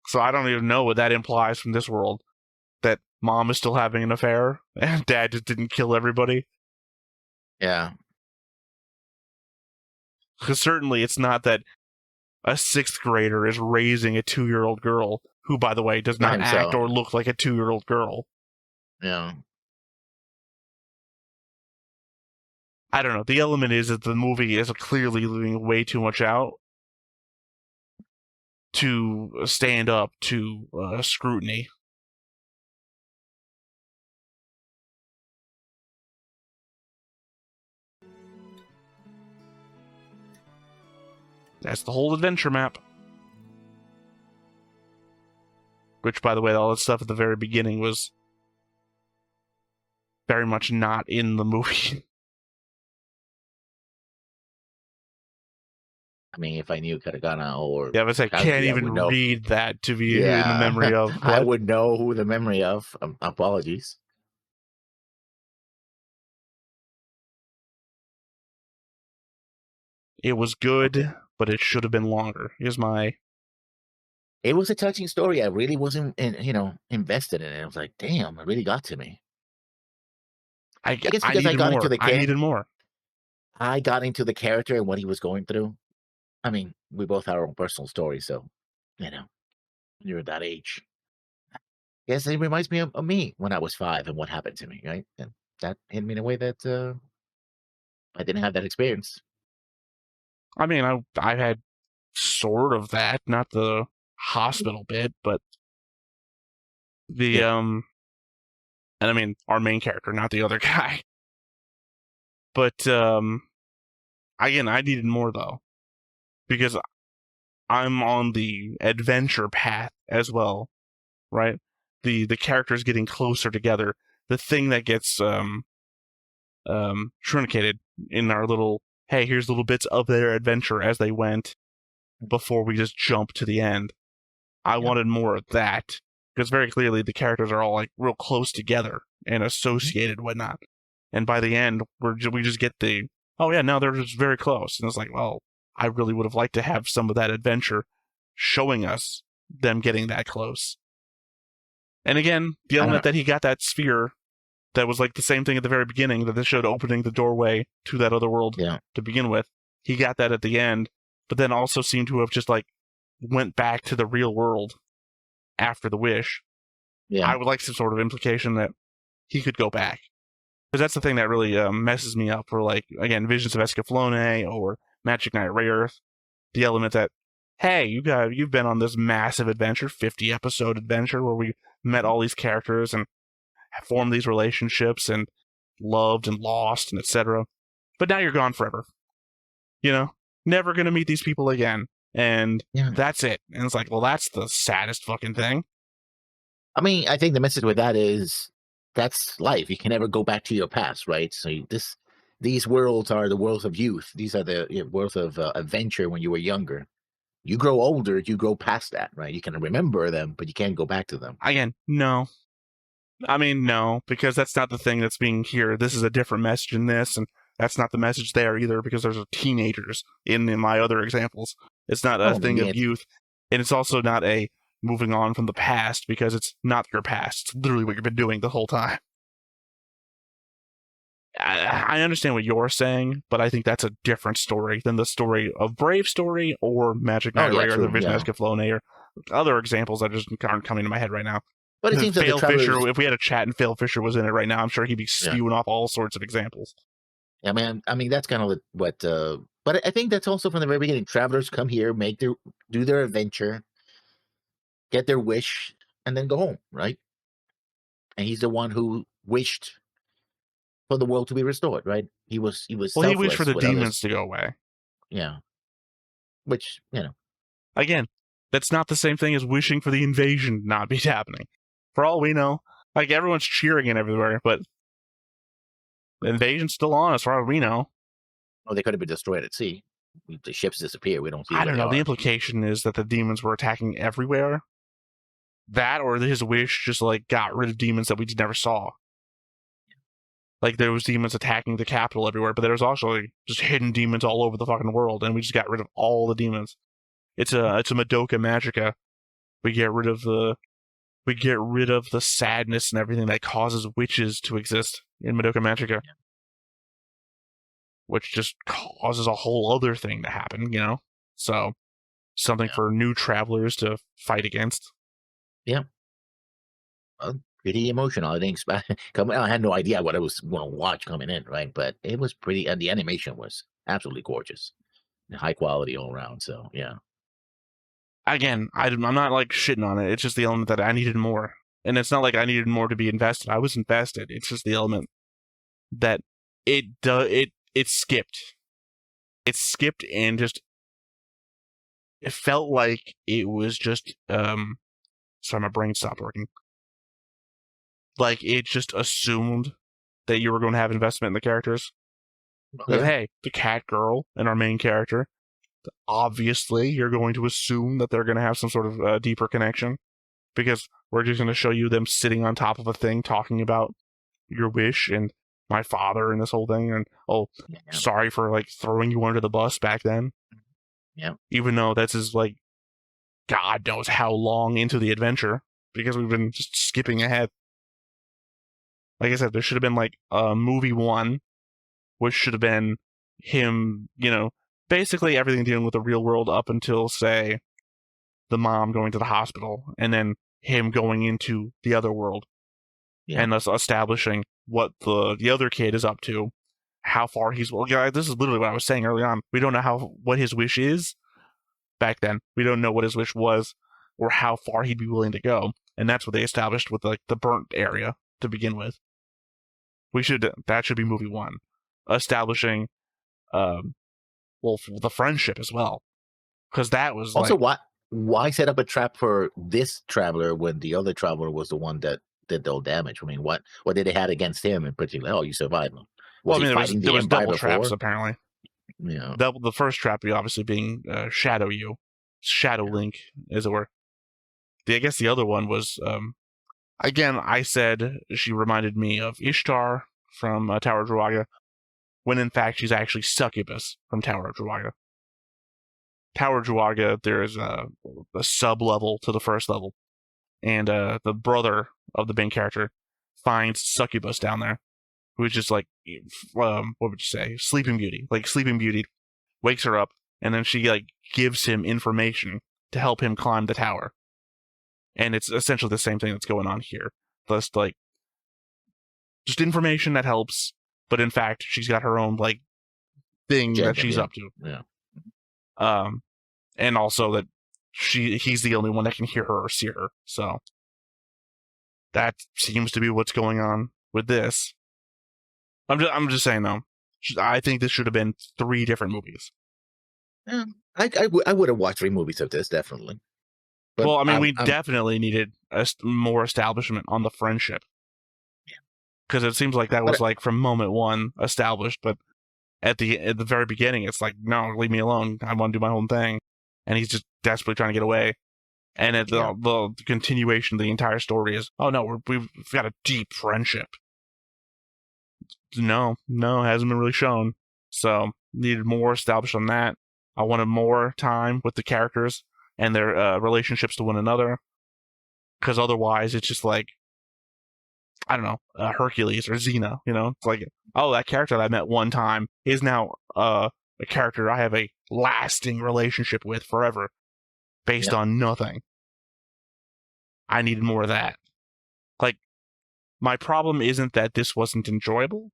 So I don't even know what that implies from this world. That mom is still having an affair and dad just didn't kill everybody. Yeah. Because certainly it's not that a 6th grader is raising a 2-year-old girl, who, by the way, does not act or look like a 2-year-old girl. Yeah. I don't know. The element is that the movie is clearly leaving way too much out to stand up to scrutiny. That's the whole adventure map. Which, by the way, all that stuff at the very beginning was very much not in the movie. I mean, if I knew Katakana or Yeah, but I can't kanji, I even would know. read that to be in the Yeah, memory of. I What? would know who the memory of. Apologies. It was good, but it should have been longer. Here's my. It was a touching story. I really wasn't, invested in it. I was like, damn, it really got to me. I guess I because I needed got into more. the I needed more. I got into the character and what he was going through. I mean, we both have our own personal stories, so you're at that age. Yes, it reminds me of me when I was 5 and what happened to me, right? And that hit me in a way that I didn't have that experience. I mean, I had sort of that, not the hospital bit, but the and I mean our main character, not the other guy. But again, I needed more though, because I'm on the adventure path as well, right? The characters getting closer together. The thing that gets truncated in our little, hey, here's little bits of their adventure as they went before we just jump to the end. I wanted more of that, because very clearly the characters are all like real close together and associated and whatnot. And by the end, we just get the, oh yeah, no, they're just very close. And it's like, well, I really would have liked to have some of that adventure showing us them getting that close. And again, the element that he got that sphere that was like the same thing at the very beginning, that they showed opening the doorway to that other world to begin with. He got that at the end, but then also seemed to have just like went back to the real world after the wish. Yeah. I would like some sort of implication that he could go back. Because that's the thing that really messes me up for, like, again, Visions of Escaflowne or Magic Knight Rayearth. The element that, hey, you've been on this massive adventure, 50-episode adventure, where we met all these characters and formed these relationships and loved and lost and etc. But now you're gone forever. Never going to meet these people again. And that's it. And it's like, well, that's the saddest fucking thing. I mean, I think the message with that is that's life. You can never go back to your past, right? So these worlds are the worlds of youth. These are the worlds of adventure when you were younger. You grow older, you grow past that, right? You can remember them, but you can't go back to them. Again, no. I mean, no, because that's not the thing that's being here. This is a different message in this, and that's not the message there either, because there's teenagers in my other examples. It's not a thing of youth, and it's also not a moving on from the past, because it's not your past. It's literally what you've been doing the whole time. I understand what you're saying, but I think that's a different story than the story of Brave Story or Magic Knight Rayearth or Vision of Escaflowne or other examples that just aren't coming to my head right now. But it seems that the Fisher, if we had a chat and Phil Fisher was in it right now, I'm sure he'd be spewing off all sorts of examples. Yeah, man. I mean, that's kind of what. But I think that's also from the very beginning. Travelers come here, do their adventure, get their wish, and then go home, right? And he's the one who wished for the world to be restored, right? He was. Well, he wished for the demons to go away. Yeah. Which again, that's not the same thing as wishing for the invasion to not be happening. For all we know, like, everyone's cheering and everywhere, but the invasion's still on as far as we know. Oh, they could have been destroyed at sea. The ships disappear. We don't see. I don't know. The implication is that the demons were attacking everywhere. That, or his wish just like got rid of demons that we just never saw. Like, there was demons attacking the capital everywhere, but there was also like just hidden demons all over the fucking world, and we just got rid of all the demons. It's a Madoka Magica. We get rid of the sadness and everything that causes witches to exist in Madoka Magica. Which just causes a whole other thing to happen, So, something for new travelers to fight against. Yeah. Pretty emotional. I didn't expect. I had no idea what I was going to watch coming in, right? But it was pretty, and the animation was absolutely gorgeous, high quality all around. So yeah. Again, I'm not like shitting on it. It's just the element that I needed more, and it's not like I needed more to be invested. I was invested. It's just the element that it skipped. It skipped and just it felt like it was just sorry, my brain stopped working. Like it just assumed that you were going to have investment in the characters. Because hey, the cat girl and our main character, obviously you're going to assume that they're going to have some sort of deeper connection, because we're just going to show you them sitting on top of a thing talking about your wish and my father and this whole thing, and sorry for like throwing you under the bus back then. Yeah. Even though this is like God knows how long into the adventure, because we've been just skipping ahead. Like I said, there should have been like a movie 1, which should have been him, basically everything dealing with the real world up until, say, the mom going to the hospital, and then him going into the other world, and us establishing what the other kid is up to, how far he's. Well, this is literally what I was saying early on. We don't know what his wish is back then. We don't know what his wish was, or how far he'd be willing to go, and that's what they established with like the burnt area to begin with. That should be movie 1, establishing, the friendship as well, because that was also like, why set up a trap for this traveler when the other traveler was the one that did the damage? I mean, what did they have against him in particular? Oh, you survived him. Was he fighting there was double before? traps apparently. Yeah, The first trap obviously being Shadow Link, as it were. I guess the other one was again, I said she reminded me of Ishtar from Tower of Druaga, when in fact she's actually Succubus from Tower of Druaga. Tower of Druaga, there is a sub-level to the first level, and the brother of the main character finds Succubus down there, who is just like, what would you say, Sleeping Beauty. Like, Sleeping Beauty wakes her up, and then she like gives him information to help him climb the tower. And it's essentially the same thing that's going on here. Just like, just information that helps, but in fact, she's got her own like thing that she's up to. Yeah. And also that he's the only one that can hear her or see her. So that seems to be what's going on with this. I'm just saying though. I think this should have been 3 different movies. Yeah, I would have watched 3 movies of this, definitely. But well, I mean, we definitely needed more establishment on the friendship. Because it seems like that was like from moment 1 established, but at the very beginning, it's like, no, leave me alone. I want to do my own thing, and he's just desperately trying to get away. And the continuation of the entire story is, oh no, we've got a deep friendship. No, it hasn't been really shown. So needed more established on that. I wanted more time with the characters and their relationships to one another, because otherwise it's just like, I don't know, Hercules or Xena. It's like, oh, that character that I met one time is now a character I have a lasting relationship with forever, based on nothing. I needed more of that. Like, my problem isn't that this wasn't enjoyable.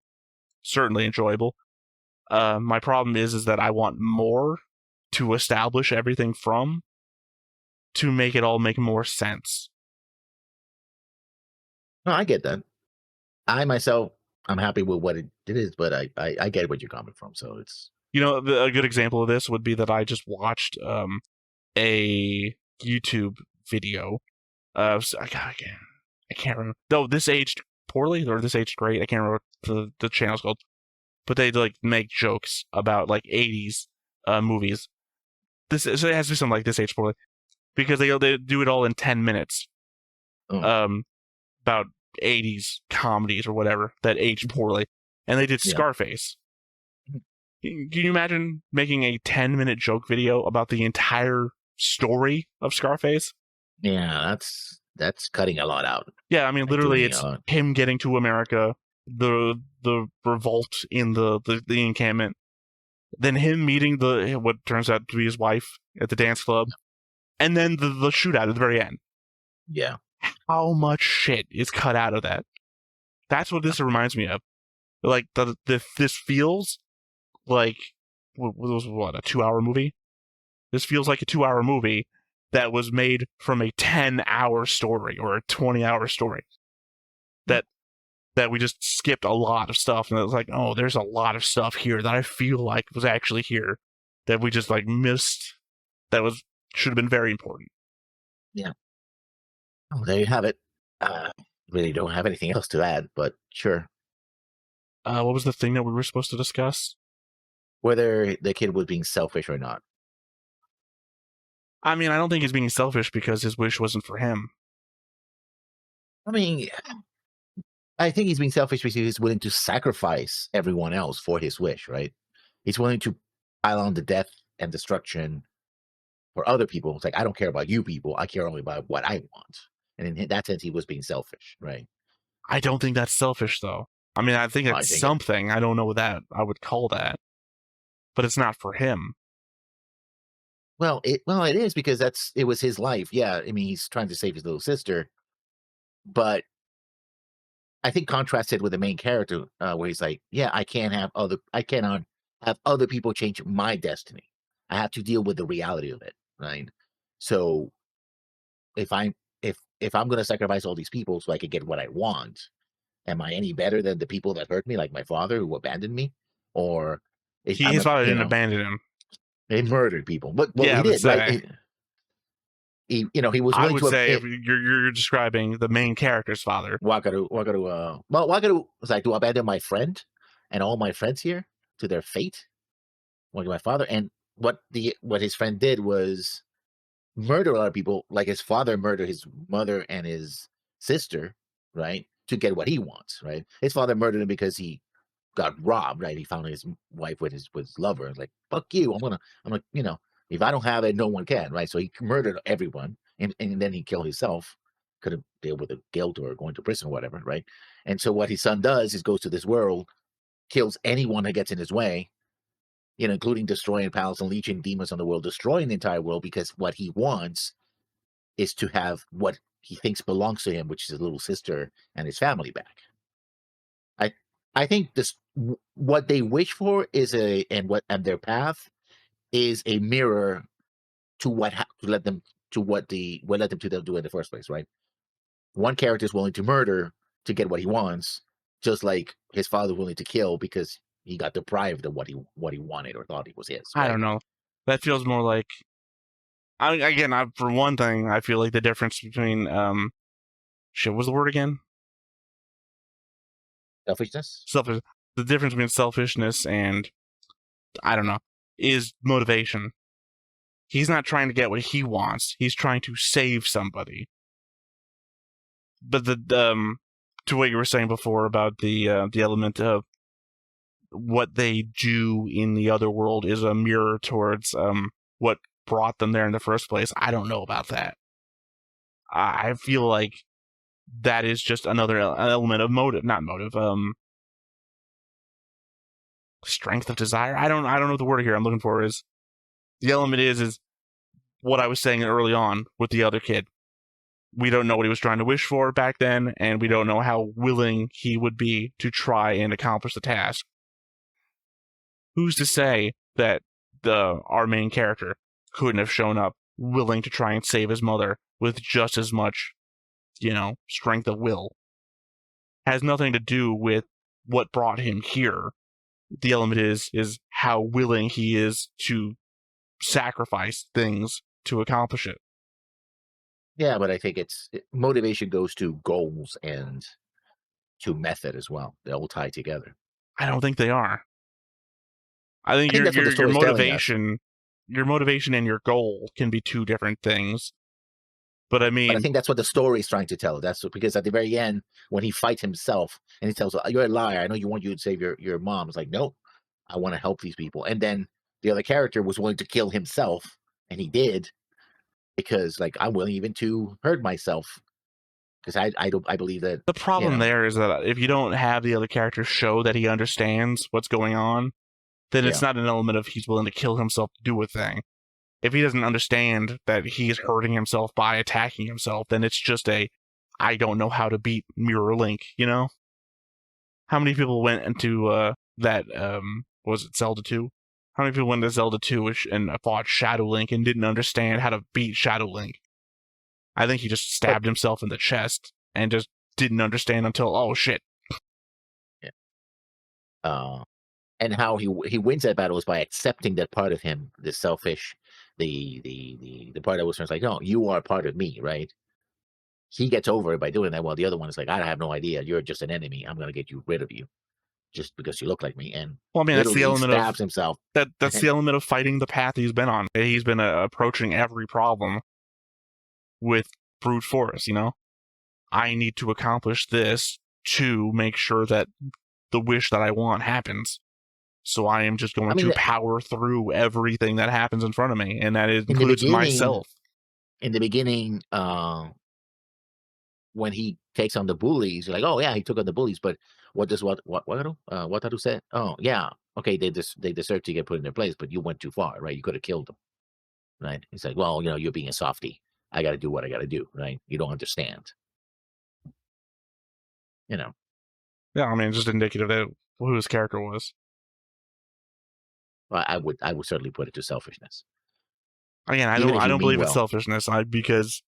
Certainly enjoyable. My problem is that I want more to establish everything from, to make it all make more sense. No, I get that. I myself, I'm happy with what it is, but I get where you're coming from. So it's a good example of this would be that I just watched a YouTube video of I can't remember. No, This Aged Poorly or This Aged Great. I can't remember what the channel's called. But they like make jokes about like 80s movies. So it has to be something like This Aged Poorly, because they do it all in 10 minutes. About 80s comedies or whatever that aged poorly, and they did Scarface. Can you imagine making a 10-minute joke video about the entire story of Scarface? Yeah, that's cutting a lot out. Yeah, I mean, literally, it's him getting to America, the revolt in the encampment, then him meeting what turns out to be his wife at the dance club, and then the shootout at the very end. Yeah. How much shit is cut out of that? That's what this reminds me of. Like, this feels like, what, a 2-hour movie? This feels like a 2-hour movie that was made from a 10-hour story or a 20-hour story. That we just skipped a lot of stuff, and it was like, oh, there's a lot of stuff here that I feel like was actually here that we just like missed. That was Should have been very important. Yeah. Oh, there you have it. Really don't have anything else to add, but sure. What was the thing that we were supposed to discuss? Whether the kid was being selfish or not. I mean, I don't think he's being selfish because his wish wasn't for him. I mean, I think he's being selfish because he's willing to sacrifice everyone else for his wish, right? He's willing to pile on the death and destruction for other people. It's like, I don't care about you people. I care only about what I want. And in that sense, he was being selfish, right? I don't think that's selfish, though. I mean, I think it's something. I don't know what that I would call that. But it's not for him. Well, it is because it was his life. Yeah, I mean, he's trying to save his little sister. But I think contrasted with the main character, where he's like, yeah, I cannot have other people change my destiny. I have to deal with the reality of it, right? So if I'm going to sacrifice all these people so I can get what I want, am I any better than the people that hurt me, like my father who abandoned me? Or his father didn't abandon him. They murdered people. Well, yeah, he did, right? He was. I would say if you're describing the main character's father. Wakaru was like, to abandon my friend and all my friends here to their fate. Like my father, and what his friend did was murder a lot of people. Like his father murdered his mother and his sister, right, to get what he wants. Right, his father murdered him because he got robbed. Right, he found his wife with his lover. Like, fuck you, I'm gonna, if I don't have it, no one can. Right, so he murdered everyone, and then he killed himself. Couldn't deal with the guilt or going to prison or whatever. Right, and so what his son does is goes to this world, kills anyone that gets in his way. Including destroying palace and leeching demons on the world, destroying the entire world, because what he wants is to have what he thinks belongs to him, which is his little sister and his family back. I think what they wish for is and their path is a mirror to what led them to what led them to do in the first place, right? One character is willing to murder to get what he wants, just like his father was willing to kill because he got deprived of what he wanted or thought he was his. Right? I don't know. That feels more like. For one thing, I feel like the difference between what was the word again? Selfishness. The difference between selfishness and I don't know is motivation. He's not trying to get what he wants. He's trying to save somebody. But to what you were saying before about the element of what they do in the other world is a mirror towards what brought them there in the first place. I don't know about that. I feel like that is just another element of strength of desire. I don't know what the word here I'm looking for is. The element is what I was saying early on with the other kid. We don't know what he was trying to wish for back then, and we don't know how willing he would be to try and accomplish the task. Who's to say that our main character couldn't have shown up willing to try and save his mother with just as much, strength of will? Has nothing to do with what brought him here. The element is how willing he is to sacrifice things to accomplish it. Yeah, but I think motivation goes to goals and to method as well. They all tie together. I don't think they are. I think your motivation and your goal can be two different things. But I mean, I think that's what the story is trying to tell. Because at the very end, when he fights himself and he tells, "You're a liar. I know you want to save your mom." It's like, no, I want to help these people. And then the other character was willing to kill himself, and he did because, like, I'm willing even to hurt myself because I believe that the problem there is that if you don't have the other character show that he understands what's going on, then it's not an element of he's willing to kill himself to do a thing. If he doesn't understand that he's hurting himself by attacking himself, then it's just I don't know how to beat Mirror Link, How many people went into that, was it Zelda 2? How many people went to Zelda 2 and fought Shadow Link and didn't understand how to beat Shadow Link? I think he just stabbed himself in the chest and just didn't understand until, oh shit. Yeah. And how he wins that battle is by accepting that part of him, the selfish, the part that was like, no, you are part of me, right? He gets over it by doing that, while the other one is like, I have no idea. You're just an enemy. I'm gonna get you rid of you just because you look like me. And Well, I mean, that's the literally element of stabs himself. that's the element of fighting the path he's been on. He's been approaching every problem with brute force. You know, I need to accomplish this to make sure that the wish that I want happens. So I am just going to power through everything that happens in front of me, and that includes myself. In the beginning, when he takes on the bullies, you're like, oh yeah, he took on the bullies, but what Wataru said? Oh yeah, okay, they deserve to get put in their place, but you went too far, right? You could have killed them, right? He's like, well, you know, you're being a softie. I got to do what I got to do, right? You don't understand, you know. Yeah, I mean, it's just indicative of who his character was. Well, I would certainly put it to selfishness. Again, I don't believe it's selfishness. Because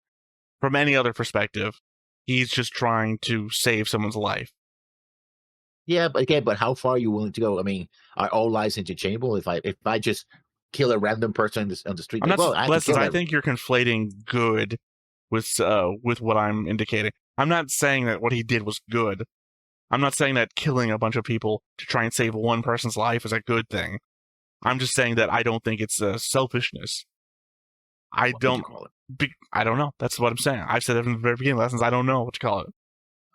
from any other perspective, he's just trying to save someone's life. Yeah, but again, how far are you willing to go? I mean, are all lives interchangeable? If I just kill a random person on the street, I think you're conflating good with what I'm indicating. I'm not saying that what he did was good. I'm not saying that killing a bunch of people to try and save one person's life is a good thing. I'm just saying that I don't think it's selfishness. I don't know. That's what I'm saying. I've said it from the very beginning lessons. I don't know what to call it.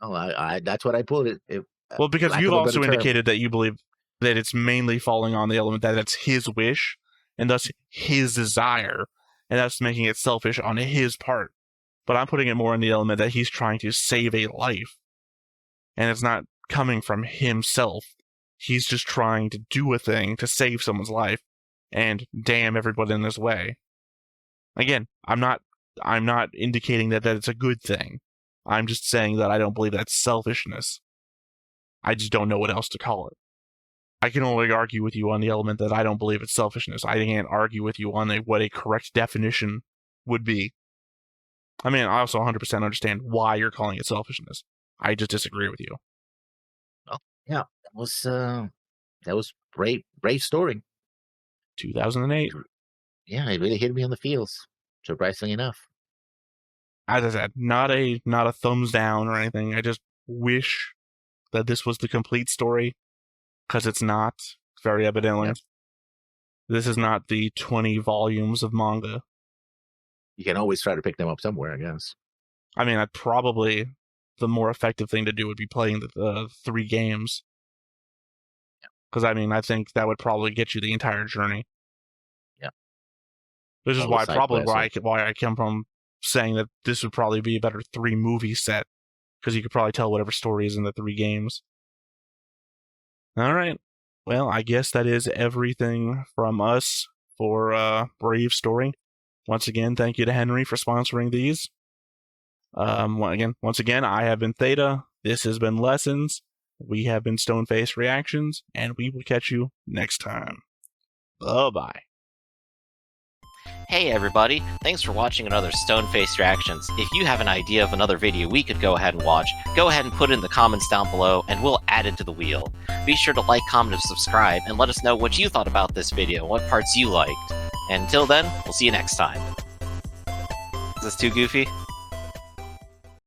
Oh, that's what I put it. Well, because you've also indicated that you believe that it's mainly falling on the element that it's his wish and thus his desire, and that's making it selfish on his part. But I'm putting it more in the element that he's trying to save a life, and it's not coming from himself. He's just trying to do a thing to save someone's life and damn everybody in his way. Again, I'm not indicating that it's a good thing. I'm just saying that I don't believe that's selfishness. I just don't know what else to call it. I can only argue with you on the element that I don't believe it's selfishness. I can't argue with you on what a correct definition would be. I mean, I also 100% understand why you're calling it selfishness. I just disagree with you. Well, yeah, that was brave story. 2008. Yeah, it really hit me on the feels, surprisingly enough. As I said, not a thumbs down or anything. I just wish that this was the complete story, because it's not, very evidently. Yep. This is not the 20 volumes of manga. You can always try to pick them up somewhere, I guess. I mean, probably the more effective thing to do would be playing the 3 games. Because, I mean, I think that would probably get you the entire journey. Yeah. This is why I come from saying that this would probably be a better 3-movie set, because you could probably tell whatever story is in the 3 games. All right. Well, I guess that is everything from us for Brave Story. Once again, thank you to Henry for sponsoring these. Once again, I have been Theta. This has been Lessons. We have been Stoneface Reactions, and we will catch you next time. Bye-bye. Hey everybody, thanks for watching another Stoneface Reactions. If you have an idea of another video we could go ahead and watch, go ahead and put it in the comments down below and we'll add it to the wheel. Be sure to like, comment, and subscribe, and let us know what you thought about this video and what parts you liked. And until then, we'll see you next time. Is this too goofy?